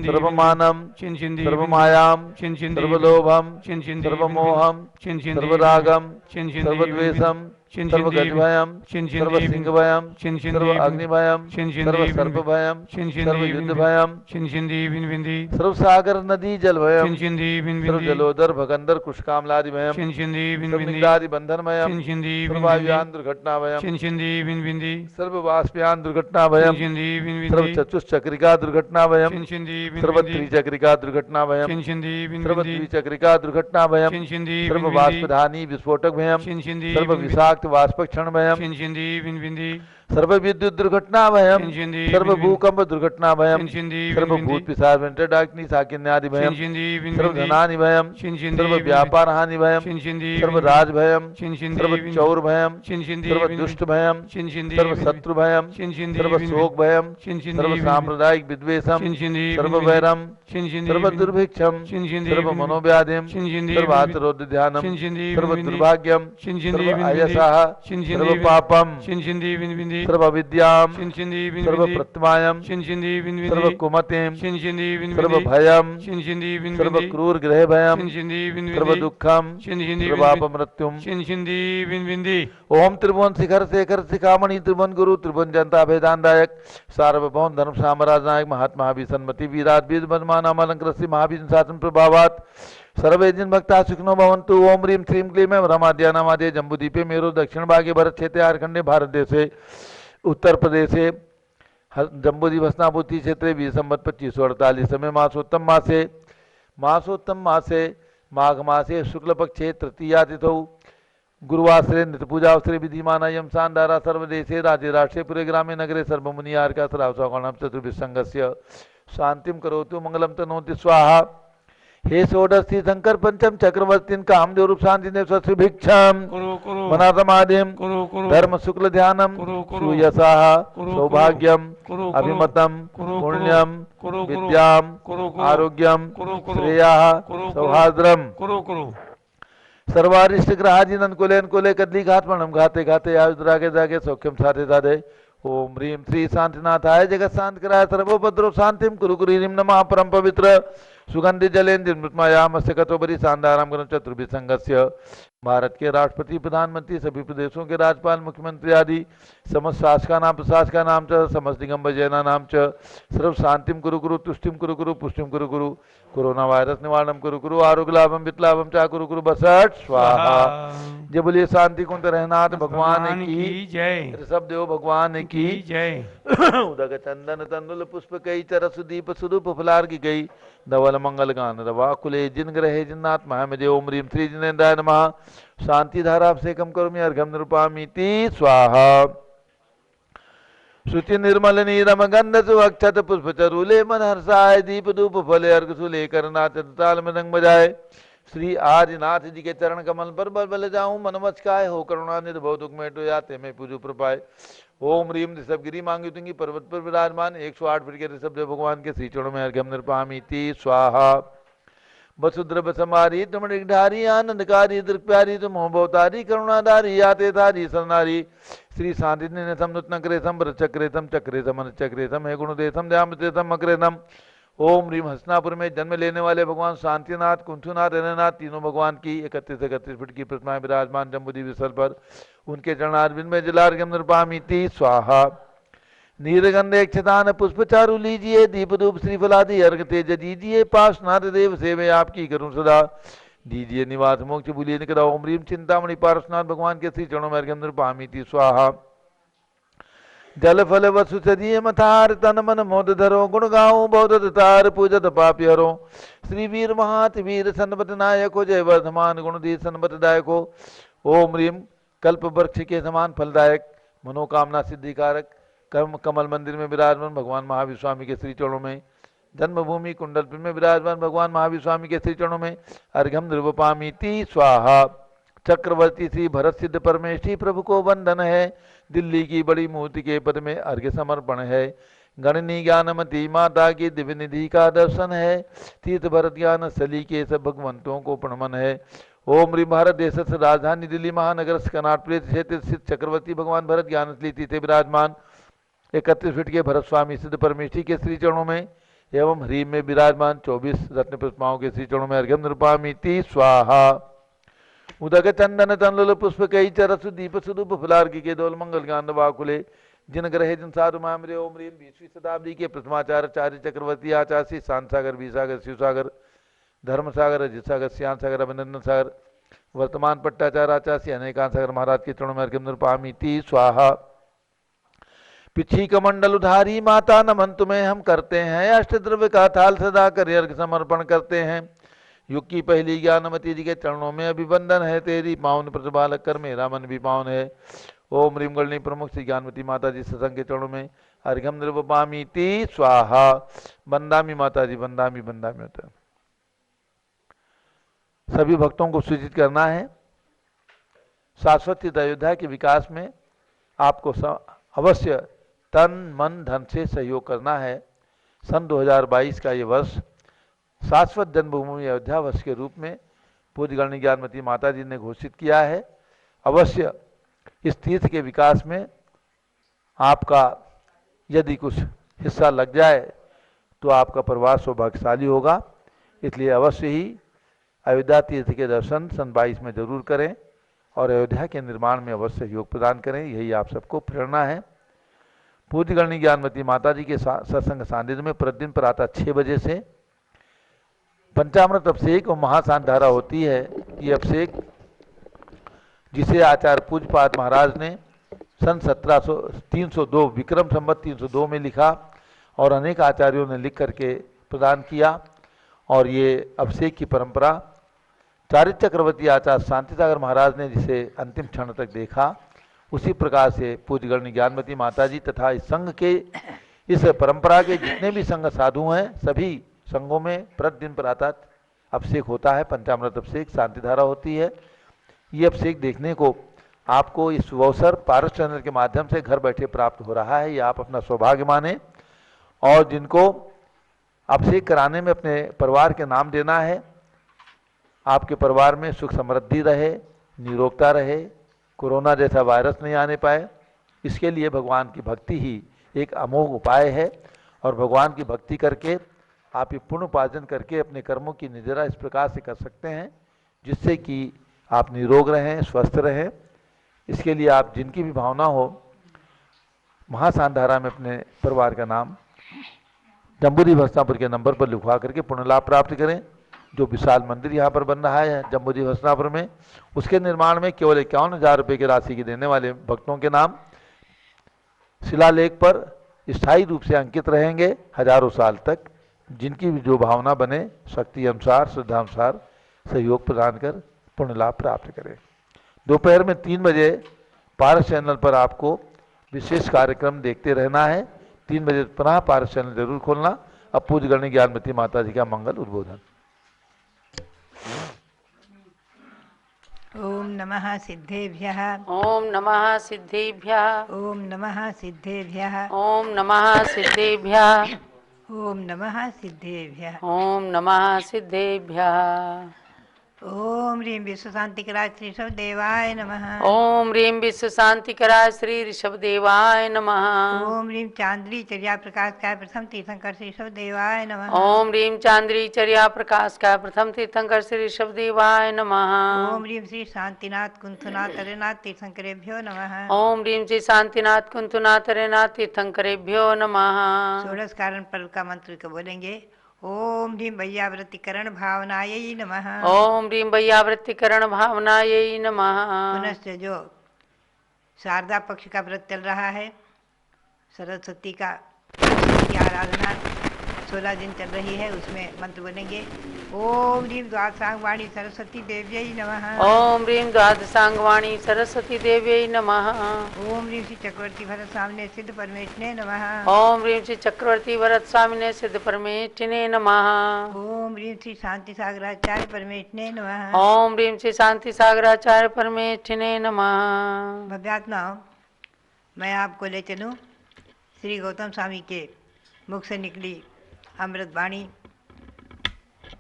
S1: सर्व मानम सर्व मायाम सर्व लोभम सर्व मोहम सर्व रागम सर्व द्वेषम सर्व गजभयम सर्व सिंह भयम सर्व अग्नि भयम सर्व सर्प भयम सर्व युद्ध भयम सर्व सागर नदी जल भयम सर्व जलोदर भगंदर कुशकामलादि भयम सर्व निग्धादि बंधन भयम सर्व वायुयान दुर्घटना भयम सर्व वाष्पयान दुर्घटना भयम सर्व चतुष्चक्रिका दुर्घटना भयम सर्व त्रिचक्रिका दुर्घटना भयम सर्व द्विचक्रिका दुर्घटना भयम सर्व वाष्पधानी विस्फोटक भयम सर्व विषाक्त वाष्पक्षण भयम सर्व विद्युत दुर्घटना भयम सर्व भूकंप दुर्घटना भयम सर्व भूत पिशाच वेंटर डाकिनी साकिन्यादि भयम सर्व धनानि भयम सर्व व्यापार हानि भयम सर्व राज भयम सर्व चौर भयम सर्व दुष्ट भयम सर्व शत्रु भयम सर्व शोक भयम सर्व सांप्रदायिक विद्वेषम सर्व वैरम सर्व दुर्भिक्षम सर्व मनोव्याधिम सर्व आतरोध ध्यानम सर्व दुर्भाग्यम सर्व अयसः सर्व पापम सर्व अविद्याम सर्व प्रत्यमायम सर्व कुमतिम सर्व भयम सर्व क्रूर ग्रह भयम सर्व दुखम सर्व अपमृत्युम ओम त्रिभुवन शिखर शेखर शिखामणि त्रिभुवन गुरु त्रिभुवन जनता भेदानदायक सार्वभौम धर्म साम्राज्य नायक महात्मा विसन्मति वीराट वीर बदमान अलंकृत महावीर शासन प्रभावात सर्वे जिन भक्ता सुखनो भवन्तु ओम ह्रीम श्रीम क्लीम रमाद्या नामादे जम्बूद्वीपे मेरो दक्षिण भागे भरत क्षेत्रे झारखंडे भारत देशे उत्तर प्रदेशे जम्बूद्वीप हस्तिनापुर क्षेत्रे 20 संवत् 2548 में मासोत्तम मासे माघ मासे शुक्ल पक्षे तृतीया तिथौ गुरुवासरे नित्यपूजा अवसरे विधिमान यम शानदारा सर्वदेशे राज्य राष्ट्रे पुरे ग्रामे नगरे सर्वमुनि आर्का सरावसागणम चतुर्भिसंगस्य शांतिम करोतु मंगलम तनोति स्वाहा हे षोडशी शंकर पंचम चक्रवर्तीन कामदेव रूप शांति ने स्वस्ति भिक्षम मनातमादिम धर्म शुक्ल ध्यानम सुयसाह सौभाग्यम अभिमतम पुण्यम विद्याम आरोग्यम श्रेयाः सौहार्द्रम सर्वारिष्ट ग्रहाजिनन कुले कुले कदली घातमणम घाते घाते आयुद्रागे जागे सौख्यम साधे साधे ओम ह्रीं श्री शांतिनाथाय जगत शांत कराय सर्वोपद्रव शांतिम कुरु कुरु ह्रीं नमः परम पवित्र सुगंधि जलेन्द्र मृतमायामस्य कतोपरि शानदाराम गण चतुर्भिसंगस्य भारत के राष्ट्रपति प्रधानमंत्री सभी प्रदेशों के राज्यपाल मुख्यमंत्री आदि समस्त शासका नाम च समस्त दिगंबर जैना नाम च सर्व शांतिम कुरु कुरु तुष्टिम कुरु कुरु पुष्टिम कुरु कुरु कोरोना वायरस निवारणम कुरु कुरु आरोग्य लाभम वित्लाभम चा कुरु कुरु बसठ स्वाहा। जय बोलिए शांति कुंत रहनाथ भगवान की जय, ऋषभ देव भगवान की जय। उदक चंदन तंदुल पुष्प कई चरस दीप सुदूप फुलार की गई धवल मंगल गान रवा कुले जिन ग्रहे जिन्नाथ महादेव ओम ह्रीं श्री जिनेन्द्राय नमः शांति धारा अभिषेकम करोमि अर्घ्यम निरूपयामीति स्वाहा। शुचि निर्मल नीरम गंध सुअक्षत पुष्प चरूले मन हर्षाय दीप धूप फले अर्घ सुले करनाथ ताल मृदंग बजाए श्री आदिनाथ जी के चरण कमल पर बल बल जाऊं मन मचकाय हो करुणा निर्भव दुख मेटो याते में पूजु प्रपाय ओम ह्रीं ऋषभगिरी मांगी तुंगी पर्वत पर विराजमान 108 फीट के ऋषभदेव भगवान के श्री चरणों में अर्घ्यम निरूपयामीति स्वाहा। वसुद्रभ समारी तुमढ़ारी आनंदकारी दृक्प्यारी तुम भवतारी करुणाधारी याते धारी सरनारी श्री शांति समुत्न क्रेतम चक्रेतम चक्रेतम चक्रेतम हे गुणदेशम ध्यामृतम अक्रेतम ओम ह्रीं हस्तिनापुर में जन्म लेने वाले भगवान शांतिनाथ कुंथुनाथ रननाथ तीनों भगवान की 31 फीट की प्रतिमाएं विराजमान जम्बूद्वीप स्थल पर उनके चरणारविंद में जलार्घ्यम निरूपयामीति स्वाहा। नीलगंधे क्षतान पुष्प चारु लीजिए, दीप धूप श्रीफलादि अर्घ तेज दीजिए, पार्श्वनाथ देव सेवे आपकी करूं सदा, दीजिए निवास मोक्ष भूलिए निकट। ओम ह्रीम चिंतामणि पार्श्वनाथ भगवान के श्री चरणों में अर्घ्य पामीति स्वाहा। जल फल वसु सजिए मथार, तन मन मोद धरो, गुण गाऊं बहुत तार, पूजत पापी हरो। श्री वीर महात वीर सन्मत नायक हो, जय वर्धमान गुण दी सन्मत दायक हो। ओम ह्रीम कल्प वृक्ष के समान फलदायक, मनोकामना सिद्धिकारक, कर्म कमल मंदिर में विराजमान भगवान महावीर स्वामी के श्री चरणों में, जन्मभूमि कुंडलपुर में विराजमान भगवान महावीर स्वामी के श्री चरणों में अर्घ्यम नृपामीति स्वाहा। चक्रवर्ती श्री भरत सिद्ध परमेश्वरी प्रभु को वंदन है, दिल्ली की बड़ी मूर्ति के पद में अर्घ्य समर्पण है। गणनी ज्ञानमती माता की दिव्य निधि का दर्शन है, तीर्थ भरत ज्ञान सली के सब भगवंतों को प्रणमन है। ओम ह्रीम भारत देश राजधानी दिल्ली महानगर कनाट प्रेत क्षेत्र स्थित चक्रवर्ती भगवान भरत ज्ञान तीर्थ विराजमान 31 फीट के भरत स्वामी सिद्ध परमेश्वरी के श्री चरणों में एवं ह्रीम में विराजमान 24 रत्न पुष्पाओं के श्री चरणों में अर्घ्यम नृपामीति स्वाहा। उदक चंदन तनल पुष्प कई चरस दीप सुदूप फुलार्घ्य के दोल मंगल गान वाकुले, जिन ग्रहे जिन साधु मामरे। ओम ह्रीम 20वीं शताब्दी के प्रथमाचार्य चक्रवर्ती आचार्य शांत सागर, वीर सागर, शिव सागर, धर्म सागर, अजित सागर, श्याम सागर, अभिनंदन सागर, वर्तमान पट्टाचार्य आचार्य अनेकांत सागर महाराज के चरणों में अर्घ्यम नृपामीति स्वाहा। पिछी कमंडल उधारी माता नमन तुम्हें हम करते हैं, अष्टद्रव्य का थाल सदा कर अर्घ्य समर्पण करते हैं। युग की पहली ज्ञानमती जी के चरणों में अभिवंदन है तेरी, पावन प्रतिपालक कर मेरा मन भी पावन है। ओम ह्रीम गणनी प्रमुख श्री ज्ञानमती माता जी सत्संग के चरणों में अर्घ्यम नृपामीति स्वाहा। बंदामी माता जी, बंदामी बंदामी होता है। सभी भक्तों को सूचित करना है, शाश्वत अयोध्या के विकास में आपको अवश्य तन मन धन से सहयोग करना है। सन 2022 का ये वर्ष शाश्वत जन्मभूमि अयोध्या वर्ष के रूप में पूज्य गणनी ज्ञानमती माता जी ने घोषित किया है। अवश्य इस तीर्थ के विकास में आपका यदि कुछ हिस्सा लग जाए तो आपका परिवार सौभाग्यशाली होगा। इसलिए अवश्य ही अयोध्या तीर्थ के दर्शन सन 22 में जरूर करें और अयोध्या के निर्माण में अवश्य सहयोग प्रदान करें, यही आप सबको प्रेरणा है। पूज्य गणनी ज्ञानमती माता जी के सत्संग सानिध्य में प्रतिदिन प्रातः 6 बजे से पंचामृत अभिषेक और महाशांत धारा होती है। ये अभिषेक जिसे आचार्य पूज्यपाद महाराज ने सन 302 विक्रम संवत 302 में लिखा और अनेक आचार्यों ने लिख करके प्रदान किया। और ये अभिषेक की परंपरा चारित्र चक्रवर्ती आचार्य शांति सागर महाराज ने जिसे अंतिम क्षण तक देखा, उसी प्रकार से पूज्य गणनी ज्ञानमती माता जी तथा इस संघ के, इस परंपरा के जितने भी संघ साधु हैं, सभी संघों में प्रतिदिन प्रातः अभिषेक होता है। पंचामृत अभिषेक, शांति धारा होती है। ये अभिषेक देखने को आपको इस अवसर पारस चैनल के माध्यम से घर बैठे प्राप्त हो रहा है। ये आप अपना सौभाग्य माने और जिनको अभिषेक कराने में अपने परिवार के नाम देना है, आपके परिवार में सुख समृद्धि रहे, निरोगता रहे, कोरोना जैसा वायरस नहीं आने पाए, इसके लिए भगवान की भक्ति ही एक अमोघ उपाय है। और भगवान की भक्ति करके आप ये पुण्य उपार्जन करके अपने कर्मों की निजरा इस प्रकार से कर सकते हैं जिससे कि आप निरोग रहें, स्वस्थ रहें। इसके लिए आप जिनकी भी भावना हो, महाशांत धारा में अपने परिवार का नाम जम्बूरी भस्तापुर के नंबर पर लिखवा करके पुण्य लाभ प्राप्त करें। जो विशाल मंदिर यहाँ पर बन रहा है जम्बूरी भस्तापुर में, उसके निर्माण में केवल 51,000 रुपये की राशि की देने वाले भक्तों के नाम शिलालेख पर स्थायी रूप से अंकित रहेंगे हजारों साल तक। जिनकी भी जो भावना बने, शक्ति अनुसार, श्रद्धा अनुसार सहयोग प्रदान कर पुण्य लाभ प्राप्त करें। दोपहर में 3 बजे पारस चैनल पर आपको विशेष कार्यक्रम देखते रहना है। 3 बजे पुनः पारस चैनल जरूर खोलना। अब पूज्य गणनी ज्ञानमती माता जी का मंगल उद्बोधन।
S2: ओम नमः सिद्धेभ्यः,
S3: ओम नमः सिद्धेभ्यः,
S2: ओम नमः सिद्धेभ्यः,
S3: ओम नमः सिद्धेभ्यः,
S2: ओम नमः सिद्धेभ्यः।
S3: ओम नमः सिद्धेभ्यः।
S2: ओम ह्रीं विश्व शांतिकराय श्री ऋषभ देवाय नमः।
S3: ओम ह्रीं विश्व शांतिकराय श्री ऋषभ देवाय नमः।
S2: ओम ह्रीं चांद्री चर्या प्रकाश काय प्रथम तीर्थंकर श्री ऋषभ देवाय नमः।
S3: ओम ह्रीं चांद्री चर्या प्रकाश का प्रथम तीर्थंकर श्री ऋषभ देवाय नमः।
S2: ओम ह्रीं श्री शांतिनाथ कुंथुनाथ तरनाथ तीर्थंकरेभ्यो नमः।
S3: ओम ह्रीं श्री शांतिनाथ कुंतुनाथ तरनाथ तीर्थंकरेभ्यो नमः।
S2: षोडश कारण पर्व का मंत्र को बोलेंगे। ओम ह्रीं वैयावृत्तिकरण भावनायै नमः।
S3: ओम ह्रीं वैयावृत्तिकरण भावनायै नमः।
S2: पुनश्च जो शारदा पक्ष का व्रत चल रहा है, सरस्वती की आराधना 16 दिन चल रही है, उसमें मंत्र बोलेंगे। ओम ह्रीं द्वादशांगवाणी सरस्वती देव्यै नमः।
S3: ओम ह्रीं द्वादशांगवाणी सरस्वती देव्यै नमः।
S2: ओम ह्रीं श्री चक्रवर्ती भरत स्वामिने सिद्ध परमेष्ठिने नमः।
S3: ओम ह्रीं श्री चक्रवर्ती भरत स्वामिने सिद्ध परमेष्ठिने नमः।
S2: ओम ह्रीं श्री शांति सागराचार्य परमेष्ठिने नमः।
S3: ओम ह्रीं श्री शांति सागराचार्य परमेष्ठिने नमः।
S2: भव्यात्मा, मैं आपको ले चलूं श्री गौतम स्वामी के मुख से निकली अमृत वाणी,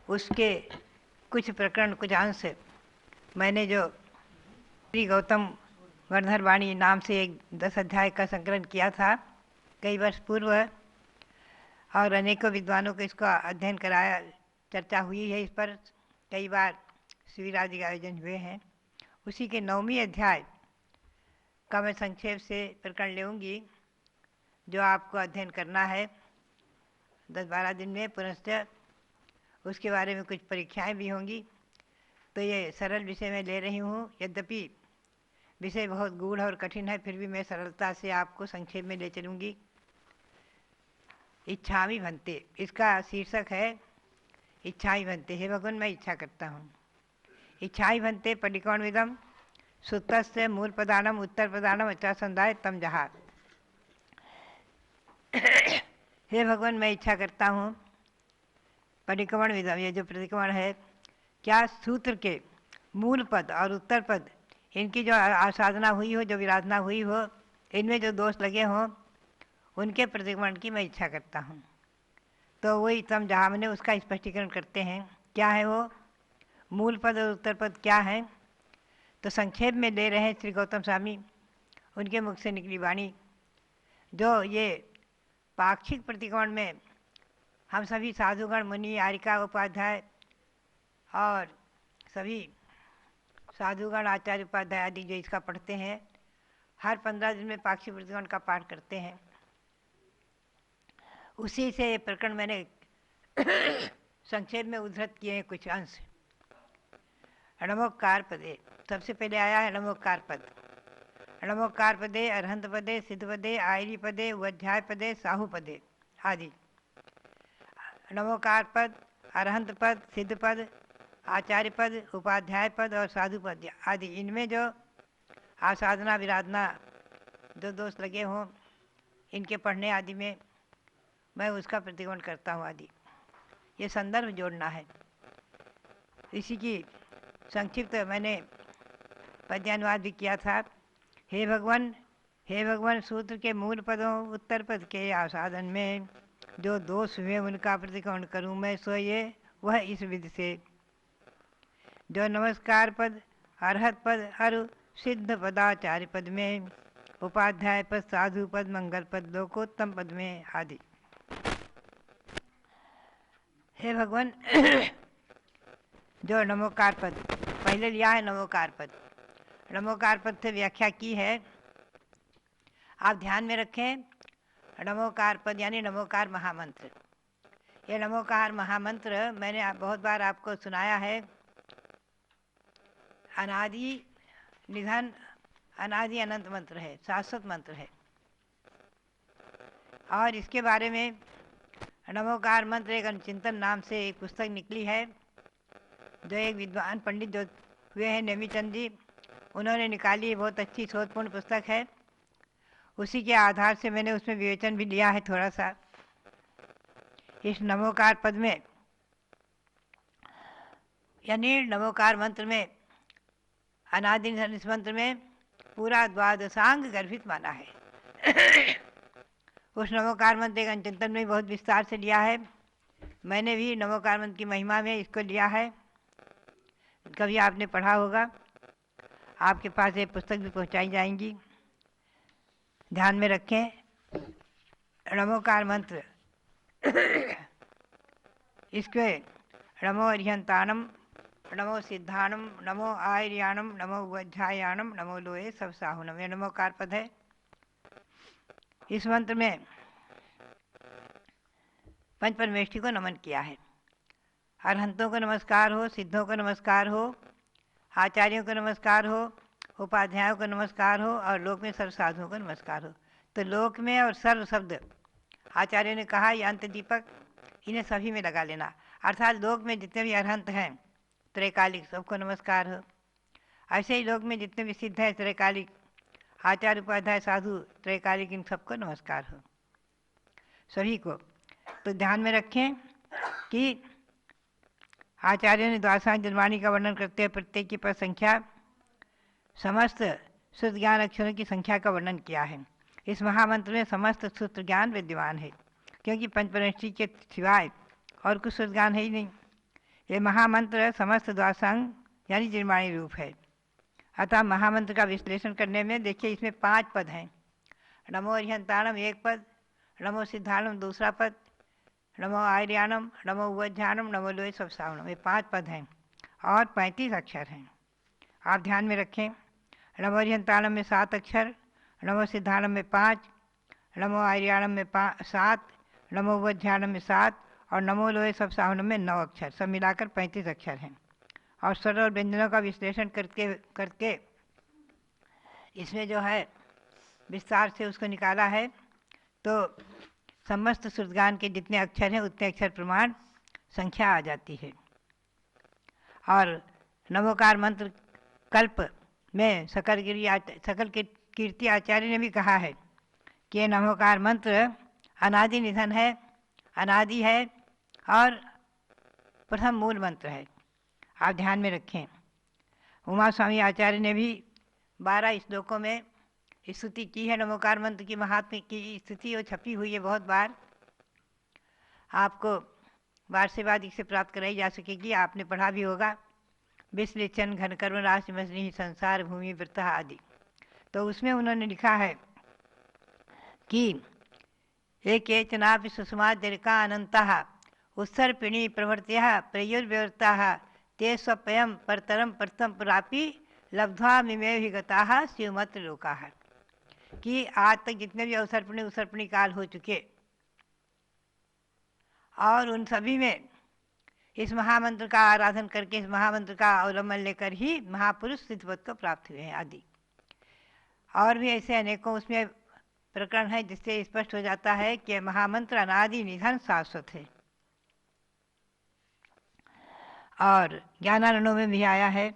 S2: उसके कुछ प्रकरण, कुछ अंश मैंने जो श्री गौतम वर्धन वाणी नाम से एक 10 अध्याय का संकलन किया था कई वर्ष पूर्व, और अनेकों विद्वानों को इसका अध्ययन कराया, चर्चा हुई है इस पर, कई बार शिविर आदि के आयोजन हुए हैं। उसी के 9वें अध्याय का मैं संक्षेप से प्रकरण लेऊंगी, जो आपको अध्ययन करना है 10-12 दिन में। पुनश्च उसके बारे में कुछ परीक्षाएं भी होंगी, तो ये सरल विषय मैं ले रही हूँ। यद्यपि विषय बहुत गूढ़ और कठिन है, फिर भी मैं सरलता से आपको संक्षेप में ले चलूँगी। इच्छामि भन्ते, इसका शीर्षक है इच्छामि भन्ते। हे भगवान, मैं इच्छा करता हूँ। इच्छामि भन्ते पडिकौण विदम सुतस्य मूल प्रदानम उत्तर प्रदानम अचासंदाय तम जहार। हे भगवान, मैं इच्छा करता हूँ परिक्रमण विधम, ये जो प्रतिक्रमण है, क्या सूत्र के मूल पद और उत्तर पद, इनकी जो आसाधना हुई हो, जो विराधना हुई हो, इनमें जो दोष लगे हों, उनके प्रतिक्रमण की मैं इच्छा करता हूँ। तो वही तम जहाँ मैंने उसका स्पष्टीकरण करते हैं। क्या है वो मूल पद और उत्तर पद, क्या है? तो संक्षेप में ले रहे हैं श्री गौतम स्वामी, उनके मुख से निकली वाणी। जो ये पाक्षिक प्रतिक्रमण में हम सभी साधुगण, मुनि, आरिका, उपाध्याय और सभी साधुगण, आचार्य, उपाध्याय आदि जो इसका पढ़ते हैं, हर 15 दिन में पाक्षिक प्रतिक्रमण का पाठ करते हैं। उसी से ये प्रकरण मैंने संक्षेप में उद्धृत किए हैं कुछ अंश। णमोकार पदे, सबसे पहले आया है णमोकार पद। णमोकार पदे अरहंत पदे सिद्ध पदे आयरी पदे उपाध्याय पदे साहू पदे आदि। नमोकार पद, अरहंत पद, सिद्ध पद, आचार्य पद, उपाध्याय पद और साधु पद आदि, इनमें जो आसाधना विराधना जो दोष लगे हों, इनके पढ़ने आदि में मैं उसका प्रतिक्रमण करता हूँ आदि। ये संदर्भ जोड़ना है। इसी की संक्षिप्त मैंने पद्यानुवाद भी किया था। हे भगवान, हे भगवान, सूत्र के मूल पदों उत्तर पद के आसाधन में जो दोष हुए उनका प्रतिक्रमण करूं मैं, सो ये वह इस विधि से। जो नमस्कार पद, अरहत पद और सिद्ध पदाचार्य पद में, उपाध्याय पद, साधु पद, मंगल पद, लोकोत्तम पद में आदि। हे भगवान, जो नमोकार पद पहले लिया है, नमोकार पद, नमोकार पद से व्याख्या की है, आप ध्यान में रखें। नमोकार पद यानी नमोकार महामंत्र। ये नमोकार महामंत्र मैंने बहुत बार आपको सुनाया है। अनादि निधन, अनादि अनंत मंत्र है, शाश्वत मंत्र है। और इसके बारे में नमोकार मंत्र एक अनुचिंतन नाम से एक पुस्तक निकली है, जो एक विद्वान पंडित जो हुए हैं नेमीचंद जी, उन्होंने निकाली। बहुत अच्छी शोधपूर्ण पुस्तक है। उसी के आधार से मैंने उसमें विवेचन भी लिया है थोड़ा सा। इस नमोकार पद में यानी नमोकार मंत्र में, अनादि इस मंत्र में पूरा द्वादशांग गर्भित माना है। उस नमोकार मंत्र का चिंतन में बहुत विस्तार से लिया है। मैंने भी नमोकार मंत्र की महिमा में इसको लिया है। कभी आपने पढ़ा होगा, आपके पास ये पुस्तक भी पहुंचाई जाएंगी। ध्यान में रखें, नमोकार मंत्र इसके नमो अरिहंताणम, नमो सिद्धाणम, नमो आर्याणम, नमो वज्रायाणम, नमो लोहे सब साहुनम, ये नमोकार पद है। इस मंत्र में पंच परमेष्ठी को नमन किया है। अरहंतों को नमस्कार हो, सिद्धों को नमस्कार हो, आचार्यों को नमस्कार हो, उपाध्यायों को नमस्कार हो, और लोक में सर्व साधुओं को नमस्कार हो। तो लोक में और सर्व शब्द आचार्यों ने कहा ये अंत दीपक, इन्हें सभी में लगा लेना, अर्थात लोक में जितने भी अरहंत हैं त्रैकालिक सबको नमस्कार हो। ऐसे ही लोक में जितने भी सिद्ध हैं त्रैकालिक, आचार्य उपाध्याय साधु त्रैकालिक, इन सबको नमस्कार हो, सभी को। तो ध्यान में रखें कि आचार्य ने द्वादशांग जन्माणी का वर्णन करते हैं, प्रत्येक की पद संख्या, समस्त शुद्ध ज्ञान अक्षरों की संख्या का वर्णन किया है। इस महामंत्र में समस्त सूत्र ज्ञान विद्यमान है, क्योंकि पंचपरमेष्ठी के सिवाय और कुछ शुद्ध ज्ञान है ही नहीं। ये महामंत्र समस्त द्वादशांग यानी निर्माणी रूप है। अतः महामंत्र का विश्लेषण करने में देखिए, इसमें 5 पद हैं। नमो अरिहंताणम एक पद, नमो सिद्धाणम दूसरा पद, नमो आर्याणम, नमो वज्राणम, नमो लोहे सब सावणम, ये 5 पद हैं और 35 अक्षर हैं। आप ध्यान में रखें, नमो अरिहंताणम में 7 अक्षर, नमो सिद्धाणम में 5, नमो आर्याणम में 7, नमो वज्राणम में 7 और नमो लोहे सब सावणम में 9 अक्षर, सब मिलाकर 35 अक्षर हैं। और स्वर और व्यंजनों का विश्लेषण करके इसमें जो है विस्तार से उसको निकाला है। तो समस्त श्रुतगान के जितने अक्षर हैं उतने अक्षर प्रमाण संख्या आ जाती है। और नमोकार मंत्र कल्प में सकल कीर्ति आचार्य ने भी कहा है कि नमोकार मंत्र अनादि निधन है, अनादि है और प्रथम मूल मंत्र है। आप ध्यान में रखें। उमा स्वामी आचार्य ने भी 12 श्लोकों में स्तुति की है नमोकार मंत्र की, महात्म्य की स्तुति वो छपी हुई है बहुत बार, आपको बार से बाद इसे प्राप्त कराई जा सकेगी। आपने पढ़ा भी होगा, विश्लेषण घन कर्म राशि मसनी संसार भूमि वृत्ता आदि। तो उसमें उन्होंने लिखा है कि एक चनापि सुषमाद्यरिका अनंता उत्सर्पिणी प्रवृत्तिः प्रयुर्व्यवृत्ताः ते स्वयं परतरम प्रथम पुरापि लब्ध्वा मिमेभिगताः शिवमत्र लोकाः, कि आज तक जितने भी अवसर्पणी काल हो चुके और उन सभी में इस महामंत्र का आराधन करके, इस महामंत्र का अवलंबन लेकर ही महापुरुष सिद्धपद को प्राप्त हुए हैं आदि। और भी ऐसे अनेकों उसमें प्रकरण है जिससे स्पष्ट हो जाता है कि महामंत्र अनादि निधन शाश्वत है। और ज्ञानारणों में भी आया है,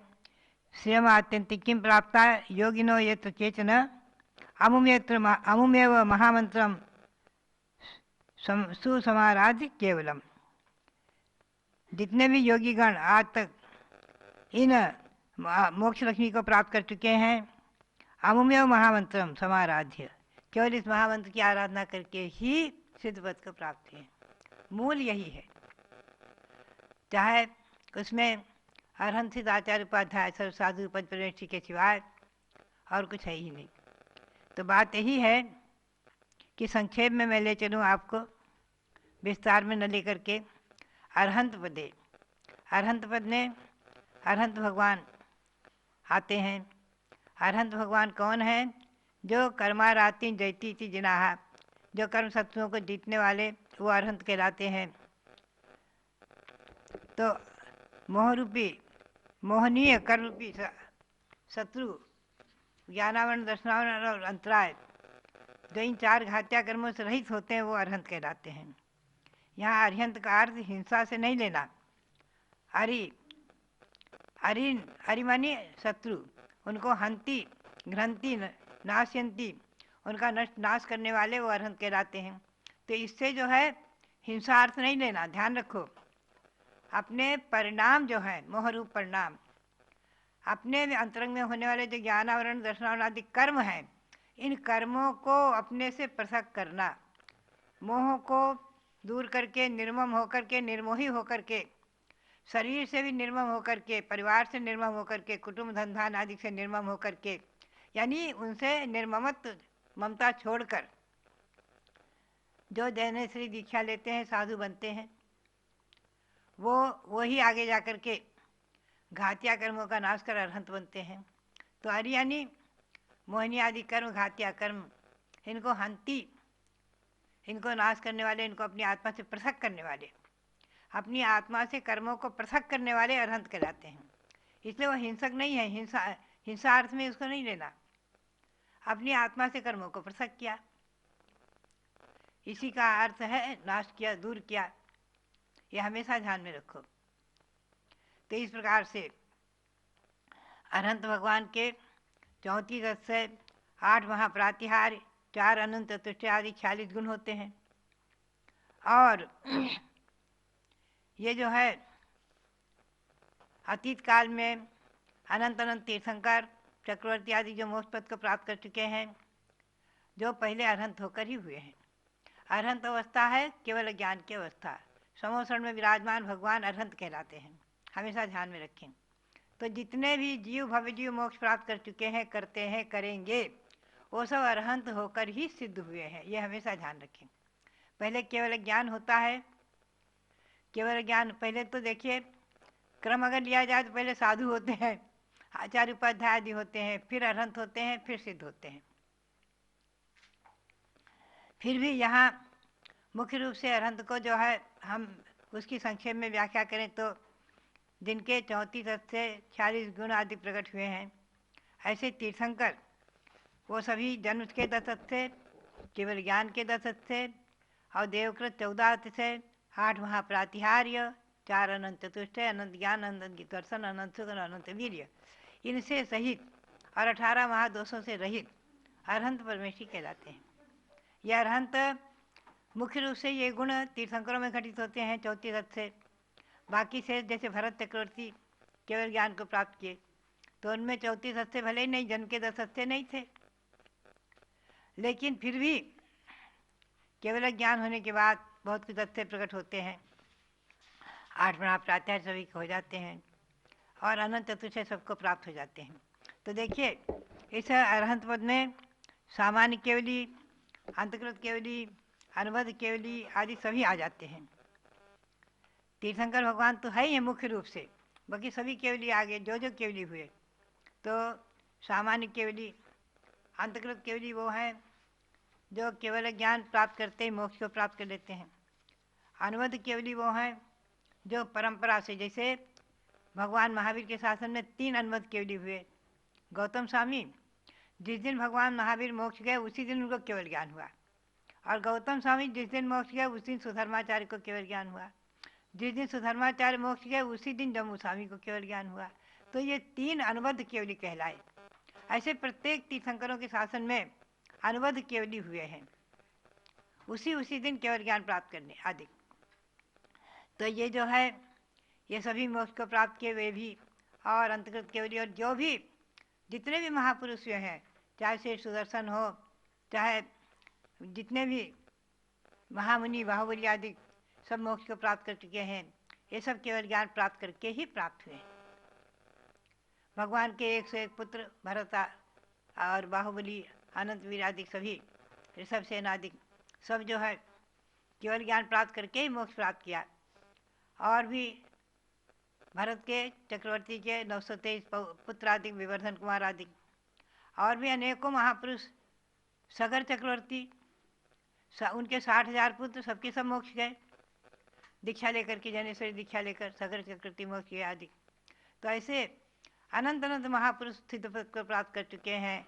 S2: श्रियम आत्यंतिकीं प्राप्ता योगिनो यत्र केचन अमुमेव महामंत्रम सुसमाराध्य केवलम। जितने भी योगीगण आज तक इन मोक्ष लक्ष्मी को प्राप्त कर चुके हैं, अमुमेव महामंत्रम समाराध्य, केवल इस महामंत्र की आराधना करके ही सिद्धपद को प्राप्त हुए। मूल यही है, चाहे उसमें अरहंत सिद्ध आचार्य उपाध्याय सर्व साधु पंचपरमेष्ठी के सिवाय और कुछ है ही नहीं। तो बात यही है कि संक्षेप में मैं ले चलूँ आपको, विस्तार में न लेकर के। अरहंत पदे, अरहंत पद में अरहंत भगवान आते हैं। अरहंत भगवान कौन है? जो कर्माराति जयती थी जिनाहा, जो कर्म शत्रुओं को जीतने वाले, वो अरहंत कहलाते हैं। तो मोहरूपी मोहनीय कर्मरूपी शत्रु ज्ञानावरण दर्शनावरण और अंतराय, जो इन 4 घात्या कर्मों से रहित होते हैं, वो अरहंत कहलाते हैं। यहाँ अरिहंत का अर्थ हिंसा से नहीं लेना। अरि मानी शत्रु, उनको हंती घ्रंती नाशयंती, उनका नाश करने वाले वो अरहंत कहलाते हैं। तो इससे जो है हिंसा अर्थ नहीं लेना, ध्यान रखो। अपने परिणाम जो है मोहरूप परिणाम, अपने अंतरंग में होने वाले जो ज्ञानावरण दर्शनावरण आदि कर्म हैं, इन कर्मों को अपने से पृथक करना, मोह को दूर करके, निर्मम होकर के, निर्मोही होकर के शरीर से भी निर्मम होकर के, परिवार से निर्मम होकर के, कुटुंब धंधान आदि से निर्मम होकर के, यानी उनसे निर्ममत्व ममता छोड़कर जो जैनेश्वरी दीक्षा लेते हैं, साधु बनते हैं, वो ही आगे जाकर के घातिया कर्मों का नाश कर अरहंत बनते हैं। तो अरि यानी मोहिनी आदि कर्म, घातिया कर्म, इनको हंती, इनको नाश करने वाले, इनको अपनी आत्मा से पृथक करने वाले, अपनी आत्मा से कर्मों को पृथक करने वाले अरहंत कहलाते हैं। इसलिए वो हिंसक नहीं है, हिंसा अर्थ में उसको नहीं लेना, अपनी आत्मा से कर्मों को पृथक किया, इसी का अर्थ है नाश किया, दूर किया। ये हमेशा ध्यान में रखो। तो इस प्रकार से अरहंत भगवान के 34 अक्षय, 8 महाप्रातिहार्य, 4 अनंत चतुष्टय आदि 46 गुण होते हैं। और ये जो है अतीत काल में अनंत अनंत तीर्थंकर चक्रवर्ती आदि जो मोक्ष पद को प्राप्त कर चुके हैं, जो पहले अरहंत होकर ही हुए हैं। अरहंत अवस्था है केवल ज्ञान की अवस्था। समोसण में विराजमान भगवान अरहंत कहलाते हैं, हमेशा ध्यान में रखें। तो जितने भी जीव भव्य जीव मोक्ष प्राप्त कर चुके हैं, करते हैं, करेंगे, वो सब अरहंत होकर ही सिद्ध हुए हैं, ये हमेशा ध्यान रखें। पहले केवल ज्ञान होता है, केवल ज्ञान। पहले तो देखिए क्रम अगर लिया जाए तो पहले साधु होते हैं, आचार्य उपाध्याय आदि होते हैं, फिर अरहंत होते हैं, फिर सिद्ध होते हैं। फिर भी यहाँ मुख्य रूप से अरहंत को जो है हम उसकी संक्षेप में व्याख्या करें तो जिनके 34 से 46 गुण आदि प्रकट हुए हैं, ऐसे तीर्थंकर वो सभी जन्म के 10 से, केवल ज्ञान के 10 से, और देवकृत 14 से, 8 महाप्रातिहार्य, 4 अनंत चतुष्टय, अनंत ज्ञान, अनंत दर्शन, अनंत सुख, अनंत वीर्य, इनसे सहित और 18 महादोषों से रहित अरहंत परमेश्वरी कहलाते हैं। यह अरहंत मुख्य रूप से ये गुण तीर्थंकरों में घटित होते हैं 34 से। बाकी से जैसे भरत चक्रवर्ती केवल ज्ञान को प्राप्त किए, तो उनमें 34 से भले ही नहीं, जन्म के 10 से नहीं थे, लेकिन फिर भी केवल ज्ञान होने के बाद बहुत कुछ अच्छे प्रकट होते हैं। 8 महाप्रातिहार्य सभी हो जाते हैं और अनंत चतुष्टय सबको प्राप्त हो जाते हैं। तो देखिए इस अरहंत पद में सामान्य केवली, अंतकृत केवली, अनुबद्ध केवली आदि सभी आ जाते हैं। तीर्थंकर भगवान तो है ही मुख्य रूप से, बाकी सभी केवली आगे जो जो केवली हुए। तो सामान्य केवली, अंतकृत केवली वो हैं जो केवल ज्ञान प्राप्त करते ही मोक्ष को प्राप्त कर लेते हैं। अनुबद्ध केवली वो हैं जो परंपरा से, जैसे भगवान महावीर के शासन में 3 अनुबद्ध केवली हुए। गौतम स्वामी जिस दिन भगवान महावीर मोक्ष गए उसी दिन उनको केवल ज्ञान हुआ, और गौतम स्वामी जिस दिन मोक्ष गए उस दिन सुधर्माचार्य को केवल ज्ञान हुआ, जिस दिन सुधर्माचार्य मोक्ष गए उसी दिन जम्मू स्वामी को केवल ज्ञान हुआ। तो ये 3 अनुबद्ध केवली कहलाए। ऐसे प्रत्येक तीर्थंकरों के शासन में अनुबद्ध केवली हुए हैं, उसी दिन केवल ज्ञान प्राप्त करने आदि। तो ये जो है ये सभी मोक्ष को प्राप्त किए वे भी, और अंतर्गत केवली, और जो भी जितने भी महापुरुष हुए हैं, चाहे श्री सुदर्शन हो, चाहे जितने भी महामुनि बाहुबली आदि सब मोक्ष को प्राप्त कर चुके हैं, ये सब केवल ज्ञान प्राप्त करके ही प्राप्त हुए। भगवान के 101 पुत्र भरत और बाहुबली, अनंत वीर आदि सभी, ऋषभ सेन आदि सब जो है केवल ज्ञान प्राप्त करके ही मोक्ष प्राप्त किया। और भी भरत के, चक्रवर्ती के 923 पुत्र आदि, विवर्धन कुमार आदि, और भी अनेकों महापुरुष, सगर चक्रवर्ती, उनके 60,000 पुत्र, सबके सब मोक्ष गए दीक्षा लेकर के, जैनेश्वरी दीक्षा लेकर सगर चक्रवर्ती मोक्ष गए आदि। तो ऐसे अनंत अनंत महापुरुष स्थित पद को प्राप्त कर चुके हैं,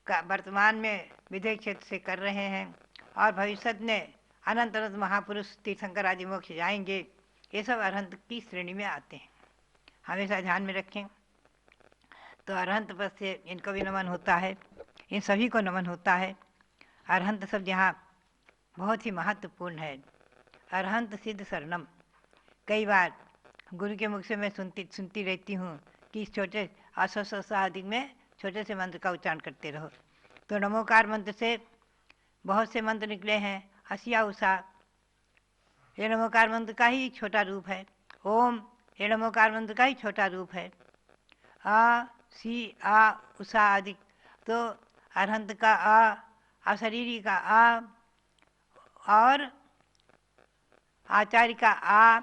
S2: वर्तमान में विदेह क्षेत्र से कर रहे हैं, और भविष्य में अनंत अनंत महापुरुष तीर्थंकर आदि मोक्ष जाएंगे। ये सब अरहंत की श्रेणी में आते हैं, हमेशा ध्यान में रखें। तो अरहंत पद से इनको भी नमन होता है, इन सभी को नमन होता है। अरहंत शब्द यहाँ बहुत ही महत्वपूर्ण है। अरहंत सिद्ध शरणम, कई बार गुरु के मुख से मैं सुनती रहती हूँ कि इस छोटे असा आदि में छोटे से मंत्र का उच्चारण करते रहो। तो नमोकार मंत्र से बहुत से मंत्र निकले हैं, असिया उषा, ये नमोकार मंत्र का ही छोटा रूप है। ओम ये नमोकार मंत्र का ही छोटा रूप है। आ सी आ उषा आदि, तो अरहंत का अशरीरी का आ और आचार्य का आ,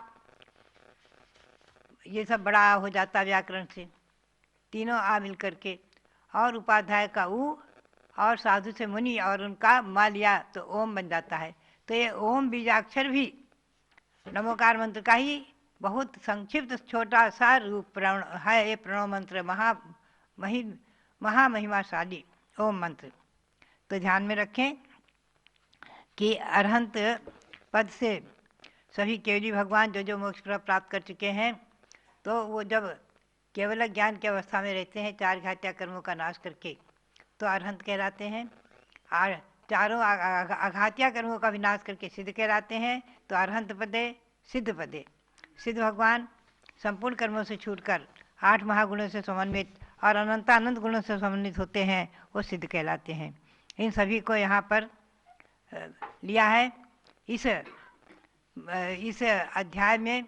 S2: ये सब बड़ा हो जाता व्याकरण से, तीनों आ मिल करके, और उपाध्याय का ऊ, और साधु से मुनि और उनका मा लिया तो ओम बन जाता है। तो ये ओम बीजाक्षर भी नमोकार मंत्र का ही बहुत संक्षिप्त छोटा सा रूप प्रण है। ये प्रणव मंत्र महामहिमाशाली ओम मंत्र। तो ध्यान में रखें कि अरहंत पद से सभी केवली भगवान जो मोक्ष प्राप्त कर चुके हैं, तो वो जब केवल ज्ञान की अवस्था में रहते हैं, चार घात्या कर्मों का नाश करके, तो अरहंत कहलाते हैं। और चारों अघात्या कर्मों का विनाश करके सिद्ध कहलाते हैं, तो अरहंत पदे सिद्ध पदे। सिद्ध भगवान संपूर्ण कर्मों से छूटकर 8 महागुणों से समन्वित और अनंत गुणों से समन्वित होते हैं, वो सिद्ध कहलाते हैं। इन सभी को यहाँ पर लिया है। इस अध्याय में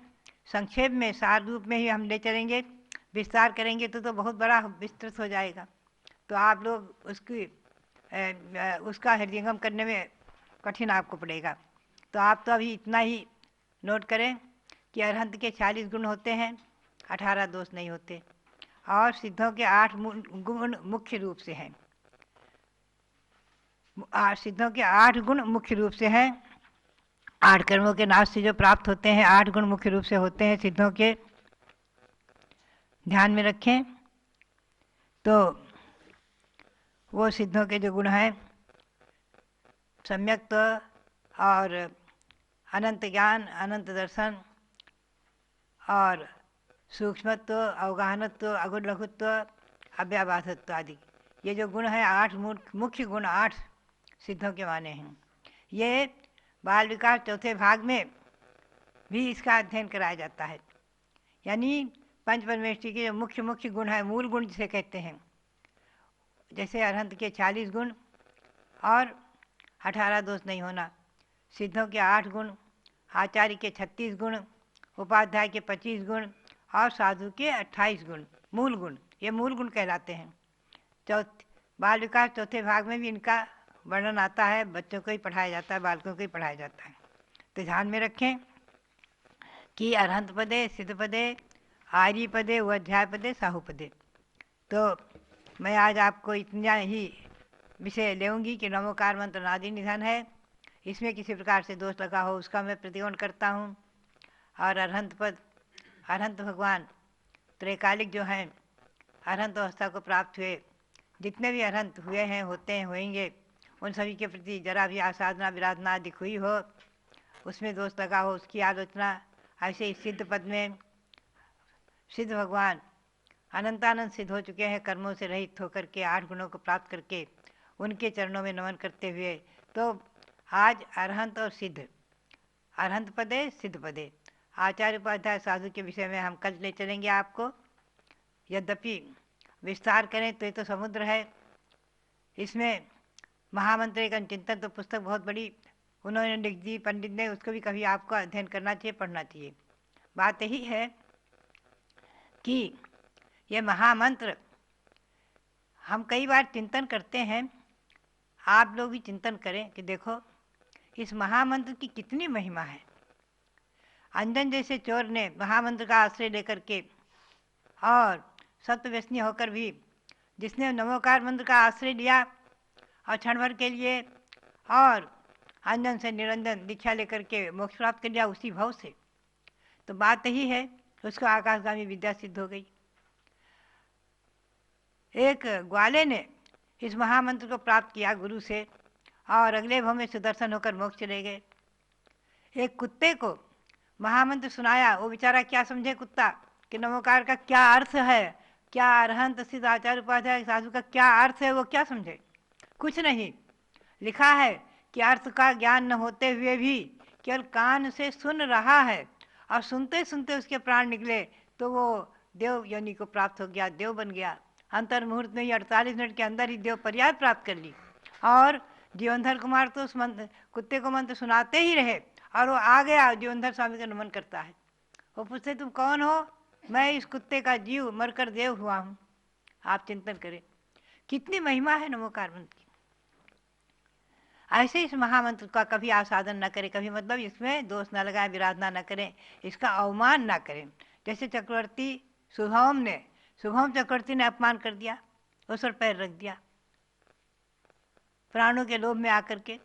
S2: संक्षेप में सार रूप में ही हम ले चलेंगे। विस्तार करेंगे तो बहुत बड़ा विस्तृत हो जाएगा, तो आप लोग उसका हृदयंगम करने में कठिन आपको पड़ेगा। तो आप तो अभी इतना ही नोट करें कि अरहंत के 40 गुण होते हैं, 18 दोष नहीं होते, और सिद्धों के 8 गुण मुख्य रूप से हैं। सिद्धों के 8 गुण मुख्य रूप से हैं। 8 कर्मों के नाश से जो प्राप्त होते हैं, 8 गुण मुख्य रूप से होते हैं सिद्धों के। ध्यान में रखें। तो वो सिद्धों के जो गुण हैं, सम्यक्त्व और अनंत ज्ञान, अनंत दर्शन और सूक्ष्मत्व, अवगाहनत्व, अगुण लघुत्व, अव्याभासत्व आदि, ये जो गुण हैं 8 मुख्य गुण 8 सिद्धों के माने हैं। ये बाल विकास चौथे भाग में भी इसका अध्ययन कराया जाता है। यानी पंच परमेष्टि के जो मुख्य गुण है, मूल गुण जिसे कहते हैं, जैसे अरहंत के 40 गुण और 18 दोष नहीं होना, सिद्धों के 8 गुण, आचार्य के 36 गुण, उपाध्याय के 25 गुण और साधु के 28 गुण, मूल गुण, ये मूल गुण कहलाते हैं। बाल विकास चौथे भाग में भी इनका वर्णन आता है, बच्चों को ही पढ़ाया जाता है, बालकों को ही पढ़ाया जाता है। तो ध्यान में रखें कि अरहंत पदे, सिद्ध पदे, आर्य पदे, अध्याय पदे, साहू पदे। तो मैं आज आपको इतना ही विषय लेऊंगी कि नमोकार मंत्र नादि निधन है, इसमें किसी प्रकार से दोष लगा हो उसका मैं प्रतिकोण करता हूँ। और अरहंत पद, अरहंत भगवान त्रैकालिक जो हैं, अरहंत अवस्था को प्राप्त हुए, जितने भी अरहंत हुए हैं, होते हैं, होएंगे, उन सभी के प्रति जरा भी आसाधना विराधना आदि हुई हो, उसमें दोष लगा हो, उसकी आलोचना। ऐसे ही सिद्ध पद में सिद्ध भगवान अनंतानंद सिद्ध हो चुके हैं, कर्मों से रहित होकर के 8 गुणों को प्राप्त करके उनके चरणों में नमन करते हुए। तो आज अरहंत और सिद्ध, अरहंत पदे, सिद्ध पदे, आचार्य उपाध्याय साधु के विषय में हम कल ले चलेंगे आपको। यद्यपि विस्तार करें तो ये तो समुद्र है, इसमें महामंत्र का चिंतन तो पुस्तक बहुत बड़ी उन्होंने लिख दी पंडित ने, उसको भी कभी आपको अध्ययन करना चाहिए, पढ़ना चाहिए। बात यही है कि ये महामंत्र हम कई बार चिंतन करते हैं, आप लोग भी चिंतन करें कि देखो इस महामंत्र की कितनी महिमा है। अंजन जैसे चोर ने महामंत्र का आश्रय लेकर के और सत्व्यसनी होकर भी, जिसने नमोकार मंत्र का आश्रय लिया और क्षण भर के लिए और अंजन से निरंजन दीक्षा लेकर के मोक्ष प्राप्त कर लिया उसी भाव से, तो बात यही है, उसको आकाशगामी विद्या सिद्ध हो गई। एक ग्वाले ने इस महामंत्र को प्राप्त किया गुरु से और अगले भाव में सुदर्शन होकर मोक्ष चले गए। एक कुत्ते को महामंत्र सुनाया, वो बेचारा क्या समझे कुत्ता कि नमोकार का क्या अर्थ है, क्या अरहंत सिद्ध आचार्य उपाध्याय साधु का क्या अर्थ है, वो क्या समझे, कुछ नहीं। लिखा है कि अर्थ का ज्ञान न होते हुए भी केवल कान से सुन रहा है और सुनते सुनते उसके प्राण निकले, तो वो देव योनि को प्राप्त हो गया, देव बन गया। अंतर मुहूर्त में ही 48 मिनट के अंदर ही देव पर्याय प्राप्त कर ली। और जीवनधर कुमार तो उस कुत्ते को मंत्र सुनाते ही रहे और वो आ गया, जीवनधर स्वामी का नमन करता है। वो पूछते तुम कौन हो, मैं इस कुत्ते का जीव मरकर देव हुआ हूँ। आप चिंतन करें कितनी महिमा है नमोकार मंत्र की। ऐसे इस महामंत्र का कभी आसादन न करें, कभी मतलब इसमें दोष न लगाए, विराधना न करें, इसका अवमान न करें। जैसे चक्रवर्ती शुभम चक्रवर्ती ने अपमान कर दिया, उस पर पैर रख दिया प्राणों के लोभ में आकर के,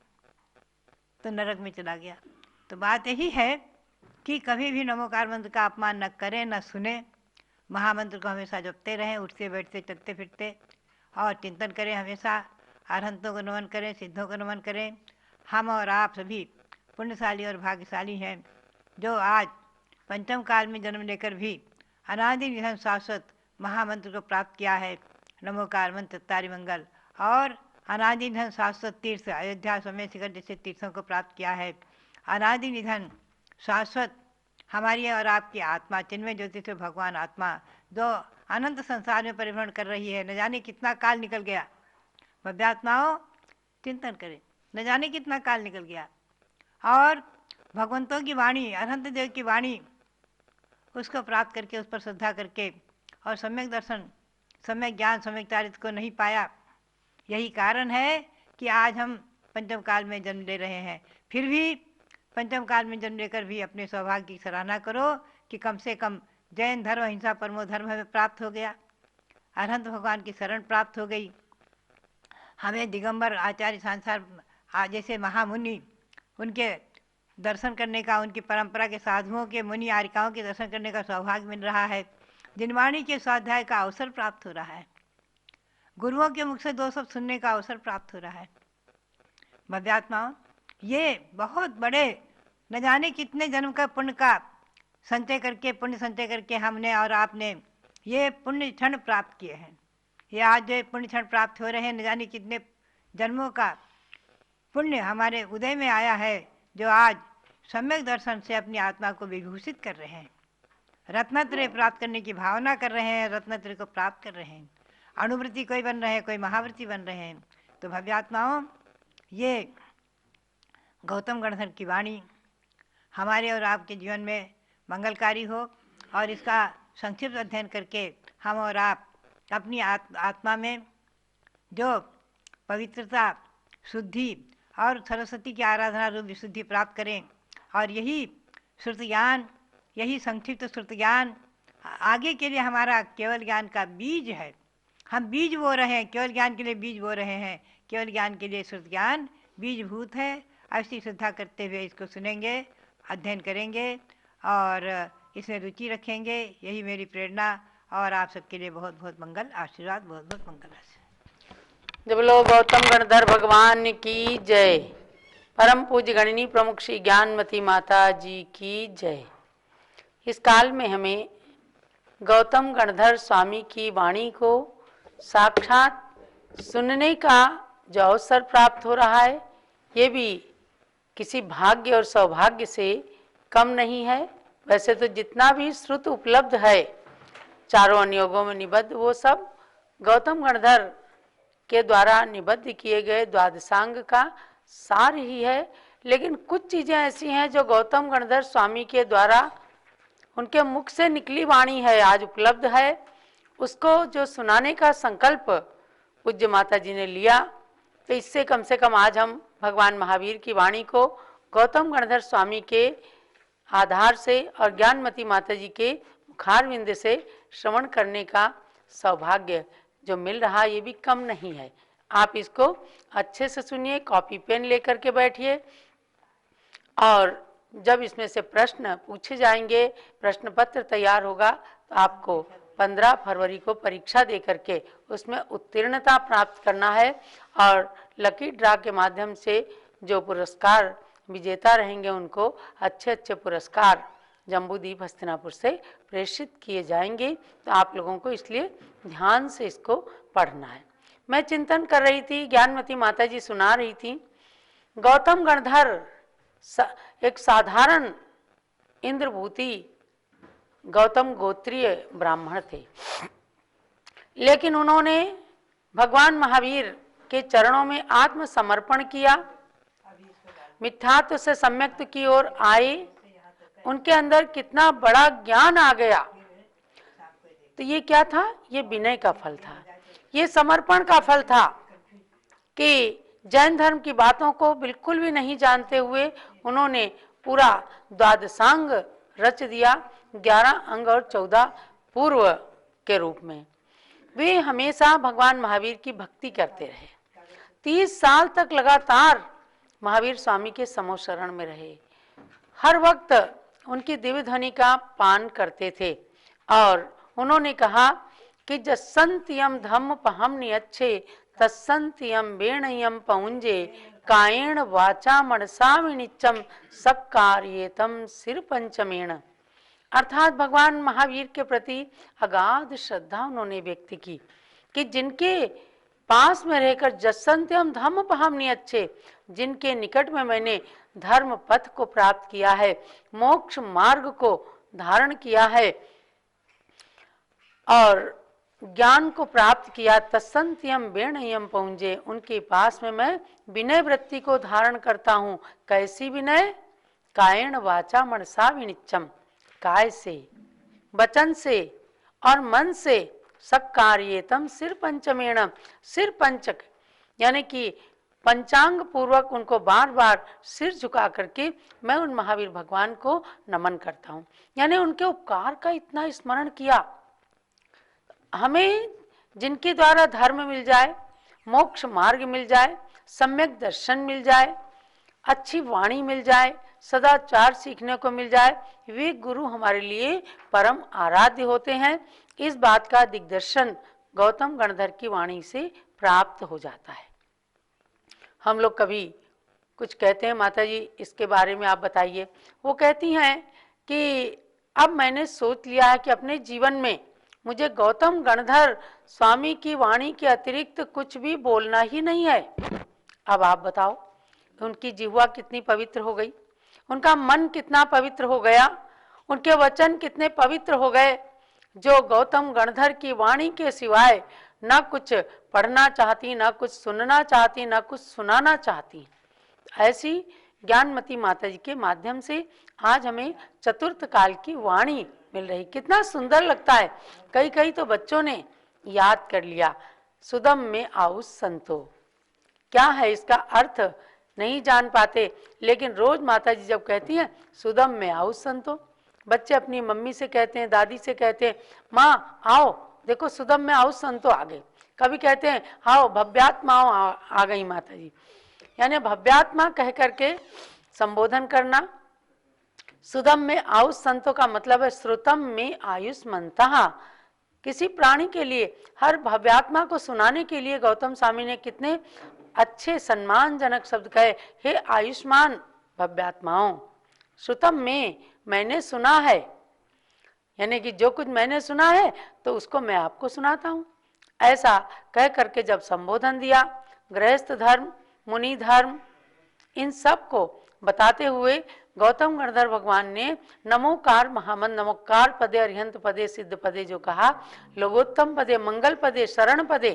S2: तो नरक में चला गया। तो बात यही है कि कभी भी नमोकार मंत्र का अपमान न करें, न सुने। महामंत्र को हमेशा जपते रहें, उठते बैठते चलते फिरते, और चिंतन करें हमेशा। अरहंतों को नमन करें, सिद्धों को नमन करें। हम और आप सभी पुण्यशाली और भाग्यशाली हैं जो आज पंचम काल में जन्म लेकर भी अनादि निधन शाश्वत महामंत्र को प्राप्त किया है, नमोकार मंत्र तारी मंगल। और अनादि निधन शाश्वत तीर्थ अयोध्या समेत शिखर जैसे तीर्थों को प्राप्त किया है। अनादि निधन शाश्वत हमारी और आपकी आत्मा, चिन्मय ज्योति से भगवान आत्मा जो अनंत संसार में परिभ्रमण कर रही है, न जाने कितना काल निकल गया। भव्यात्माओं चिंतन करें, न जाने कितना काल निकल गया। और भगवंतों की वाणी, अनंत देव की वाणी, उसको प्राप्त करके, उस पर श्रद्धा करके और सम्यक दर्शन, सम्यक ज्ञान, सम्यक चारित्र को नहीं पाया। यही कारण है कि आज हम पंचम काल में जन्म ले रहे हैं। फिर भी पंचम काल में जन्म लेकर भी अपने सौभाग्य की सराहना करो कि कम से कम जैन धर्म, अहिंसा परमो धर्म हमें प्राप्त हो गया, अरहंत भगवान की शरण प्राप्त हो गई। हमें दिगंबर आचार्य संसार जैसे महामुनि, उनके दर्शन करने का, उनकी परंपरा के साधुओं के, मुनि आरिकाओं के दर्शन करने का सौभाग्य मिल रहा है। जिनवाणी के स्वाध्याय का अवसर प्राप्त हो रहा है, गुरुओं के मुख से दो शब्द सुनने का अवसर प्राप्त हो रहा है। भव्यात्माओं, ये बहुत बड़े न जाने कितने जन्म का पुण्य का संचय करके, पुण्य संचय करके हमने और आपने ये पुण्य क्षण प्राप्त किए हैं। ये आज जो पुण्य क्षण प्राप्त हो रहे हैं, न जाने कितने जन्मों का पुण्य हमारे उदय में आया है, जो आज सम्यक दर्शन से अपनी आत्मा को विभूषित कर रहे हैं, रत्नत्रय प्राप्त करने की भावना कर रहे हैं, रत्नत्रय को प्राप्त कर रहे हैं। अणुवृत्ति कोई बन रहे हैं, कोई महावृत्ति बन रहे हैं। तो भव्यात्माओं, ये गौतम गणधर की वाणी हमारे और आपके जीवन में मंगलकारी हो, और इसका संक्षिप्त अध्ययन करके हम और आप अपनी आत्मा में जो पवित्रता, शुद्धि और सरस्वती की आराधना रूप विशुद्धि प्राप्त करें। और यही श्रुति ज्ञान, यही संक्षिप्त श्रुति ज्ञान आगे के लिए हमारा केवल ज्ञान का बीज है। हम बीज बो रहे हैं, केवल ज्ञान के लिए बीज बो रहे हैं। केवल ज्ञान के लिए श्रुति ज्ञान बीजभूत है। ऐसी श्रद्धा करते हुए इसको सुनेंगे, अध्ययन करेंगे और इसमें रुचि रखेंगे। यही मेरी प्रेरणा, और आप सबके लिए बहुत बहुत मंगल आशीर्वाद, बहुत बहुत मंगल आशीर्वाद।
S3: जब लोग गौतम गणधर भगवान की जय। परम पूज्य गणिनी प्रमुख श्री ज्ञानमती माता जी की जय। इस काल में हमें गौतम गणधर स्वामी की वाणी को साक्षात सुनने का जो अवसर प्राप्त हो रहा है, ये भी किसी भाग्य और सौभाग्य से कम नहीं है। वैसे तो जितना भी श्रुत उपलब्ध है चारों अनुयोगों में निबद्ध, वो सब गौतम गणधर के द्वारा निबद्ध किए गए द्वादशांग का सार ही है। लेकिन कुछ चीज़ें ऐसी हैं जो गौतम गणधर स्वामी के द्वारा उनके मुख से निकली वाणी है, आज उपलब्ध है। उसको जो सुनाने का संकल्प पूज्य माता जी ने लिया, तो इससे कम से कम आज हम भगवान महावीर की वाणी को गौतम गणधर स्वामी के आधार से और ज्ञानमती माता जी के मुखारविंद से श्रवण करने का सौभाग्य जो मिल रहा, ये भी कम नहीं है। आप इसको अच्छे से सुनिए, कॉपी पेन लेकर के बैठिए, और जब इसमें से प्रश्न पूछे जाएंगे, प्रश्न पत्र तैयार होगा, तो आपको 15 फरवरी को परीक्षा दे करके उसमें उत्तीर्णता प्राप्त करना है। और लकी ड्रा के माध्यम से जो पुरस्कार विजेता रहेंगे, उनको अच्छे अच्छे पुरस्कार जम्बूद्वीप हस्तिनापुर से प्रेषित किए जाएंगे। तो आप लोगों को इसलिए ध्यान से इसको पढ़ना है। मैं चिंतन कर रही थी, ज्ञानमती माता जी सुना रही थी। गौतम गणधर एक साधारण इंद्रभूति गौतम गोत्रीय ब्राह्मण थे, लेकिन उन्होंने भगवान महावीर के चरणों में आत्मसमर्पण किया, मिथ्यात्व से सम्यक्त्व की ओर आए। उनके अंदर कितना बड़ा ज्ञान आ गया तो ये क्या था? ये विनय का फल था, ये समर्पण का फल था कि जैन धर्म की बातों को बिल्कुल भी नहीं जानते हुए उन्होंने पूरा द्वादशांग रच दिया, 11 अंग और 14 पूर्व के रूप में। वे हमेशा भगवान महावीर की भक्ति करते रहे, 30 साल तक लगातार महावीर स्वामी के समोशरण में रहे, हर वक्त उनकी दिव्य ध्वनि का पान करते थे और उन्होंने कहा कि जसंत्यम धम्म पहम नियच्छे तत्संत्यम वेणयम पौंजे कायेण वाचा मनसा विनिच्चम सक्कार्येतम सिर पंचमेण। अर्थात भगवान महावीर के प्रति अगाध श्रद्धा उन्होंने व्यक्त की कि जिनके पास में रहकर जसंत्यम धम्म पहम नियच्छे, जिनके निकट में मैंने धर्म पथ को प्राप्त किया है, मोक्ष मार्ग को धारण किया है और ज्ञान को प्राप्त किया, तत्संत्यम वेणयम पहुंचे, उनके पास में मैं विनय वृत्ति को धारण करता हूँ। कैसी विनय? कायेण वाचा मनसा विनिच्चम, काय से, वचन से और मन से, सक्कार्येतम सिर पंचमेण, सिर पंचक यानी कि पंचांग पूर्वक उनको बार बार सिर झुका करके मैं उन महावीर भगवान को नमन करता हूँ। यानी उनके उपकार का इतना स्मरण किया। हमें जिनके द्वारा धर्म मिल जाए, मोक्ष मार्ग मिल जाए, सम्यक दर्शन मिल जाए, अच्छी वाणी मिल जाए, सदाचार सीखने को मिल जाए, वे गुरु हमारे लिए परम आराध्य होते हैं। इस बात का दिग्दर्शन गौतम गणधर की वाणी से प्राप्त हो जाता है। हम लोग कभी कुछ कहते हैं, माता जी इसके बारे में आप बताइए। वो कहती हैं कि अब मैंने सोच लिया है कि अपने जीवन में मुझे गौतम गणधर स्वामी की वाणी के अतिरिक्त कुछ भी बोलना ही नहीं है। अब आप बताओ, उनकी जिह्वा कितनी पवित्र हो गई, उनका मन कितना पवित्र हो गया, उनके वचन कितने पवित्र हो गए, जो गौतम गणधर की वाणी के सिवाय ना कुछ पढ़ना चाहती, ना कुछ सुनना चाहती, ना कुछ सुनाना चाहती। ऐसी ज्ञानमती माता जी के माध्यम से आज हमें चतुर्थ काल की वाणी मिल रही, कितना सुंदर लगता है। कई कई तो बच्चों ने याद कर लिया, सुदम में आउस संतो, क्या है इसका अर्थ नहीं जान पाते, लेकिन रोज माता जी जब कहती हैं सुदम में आउस संतो, बच्चे अपनी मम्मी से कहते हैं, दादी से कहते हैं, माँ आओ देखो सुदम में आउस संतो आ गए। कभी कहते हैं आओ भव्यात्मा आ गई माता जी, यानी भव्यात्मा कह करके संबोधन करना। सुदम में आयुष संतों का मतलब है श्रुतम में आयुष्मंता। किसी प्राणी के लिए, हर भव्यात्मा को सुनाने के लिए गौतम स्वामी ने कितने अच्छे सम्मानजनक शब्द कहे, हे आयुष्मान भव्यात्माओं, श्रुतम में मैंने सुना है, यानी कि जो कुछ मैंने सुना है तो उसको मैं आपको सुनाता हूँ। ऐसा कह करके जब संबोधन दिया, गृहस्थ धर्म, मुनि धर्म, इन सब को बताते हुए गौतम गणधर भगवान ने नमोकार महामंत्र, नमोकार पदे अरिहंत पदे सिद्ध पदे जो कहा, लोगोत्तम पदे मंगल पदे शरण पदे,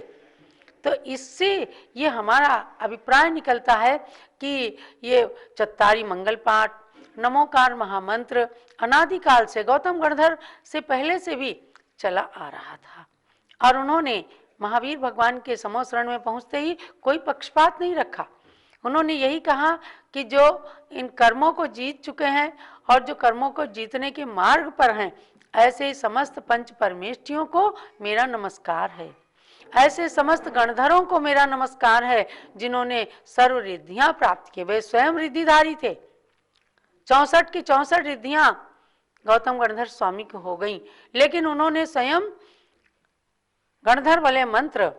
S3: तो इससे ये हमारा अभिप्राय निकलता है कि ये चत्तारी मंगल पाठ, नमोकार महामंत्र अनादिकाल से गौतम गणधर से पहले से भी चला आ रहा था। और उन्होंने महावीर भगवान के समोशरण में पहुंचते ही कोई पक्षपात नहीं रखा। उन्होंने यही कहा कि जो इन कर्मों को जीत चुके हैं और जो कर्मों को जीतने के मार्ग पर हैं, ऐसे समस्त पंच परमेष्ठियों को मेरा नमस्कार है, ऐसे समस्त गणधरों को मेरा नमस्कार है जिन्होंने सर्व रिद्धियां प्राप्त की। वे स्वयं रिद्धिधारी थे, 64 की 64 रिद्धियां गौतम गणधर स्वामी को हो गई, लेकिन उन्होंने स्वयं गणधर वाले मंत्र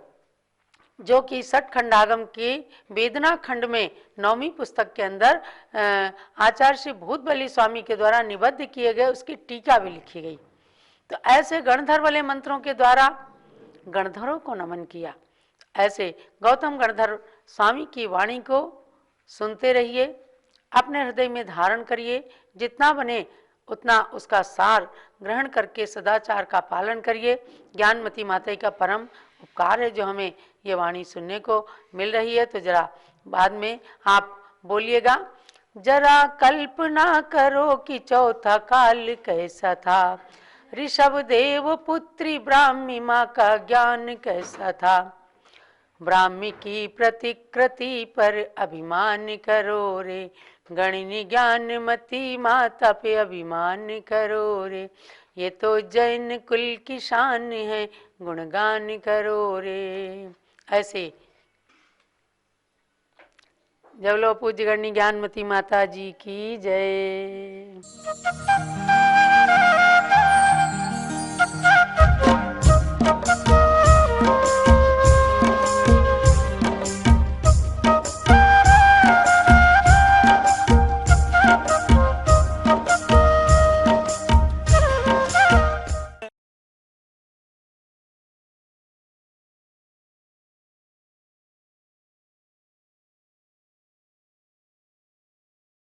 S3: जो कि सठ खंडागम के वेदना खंड में 9वीं पुस्तक के अंदर आचार्य श्री भूतबली स्वामी के द्वारा निबद्ध किए गए, उसकी टीका भी लिखी गई। तो ऐसे गणधर वाले मंत्रों के द्वारा गणधरों को नमन किया। ऐसे गौतम गणधर स्वामी की वाणी को सुनते रहिए, अपने हृदय में धारण करिए, जितना बने उतना उसका सार ग्रहण करके सदाचार का पालन करिए। ज्ञानमती माता का परम उपकार है जो हमें ये वाणी सुनने को मिल रही है। तो जरा बाद में आप बोलिएगा, जरा कल्पना करो कि चौथा काल कैसा था, ऋषभ देव पुत्री ब्राह्मी माँ का ज्ञान कैसा था। ब्राह्मी की प्रतिकृति पर अभिमान करो रे, गणिनी ज्ञानमती माता पे अभिमान करो रे। ये तो जैन कुल की शान है, गुणगान करो रे। ऐसे जब लो पूज्य गणनी ज्ञानमती माता जी की जय।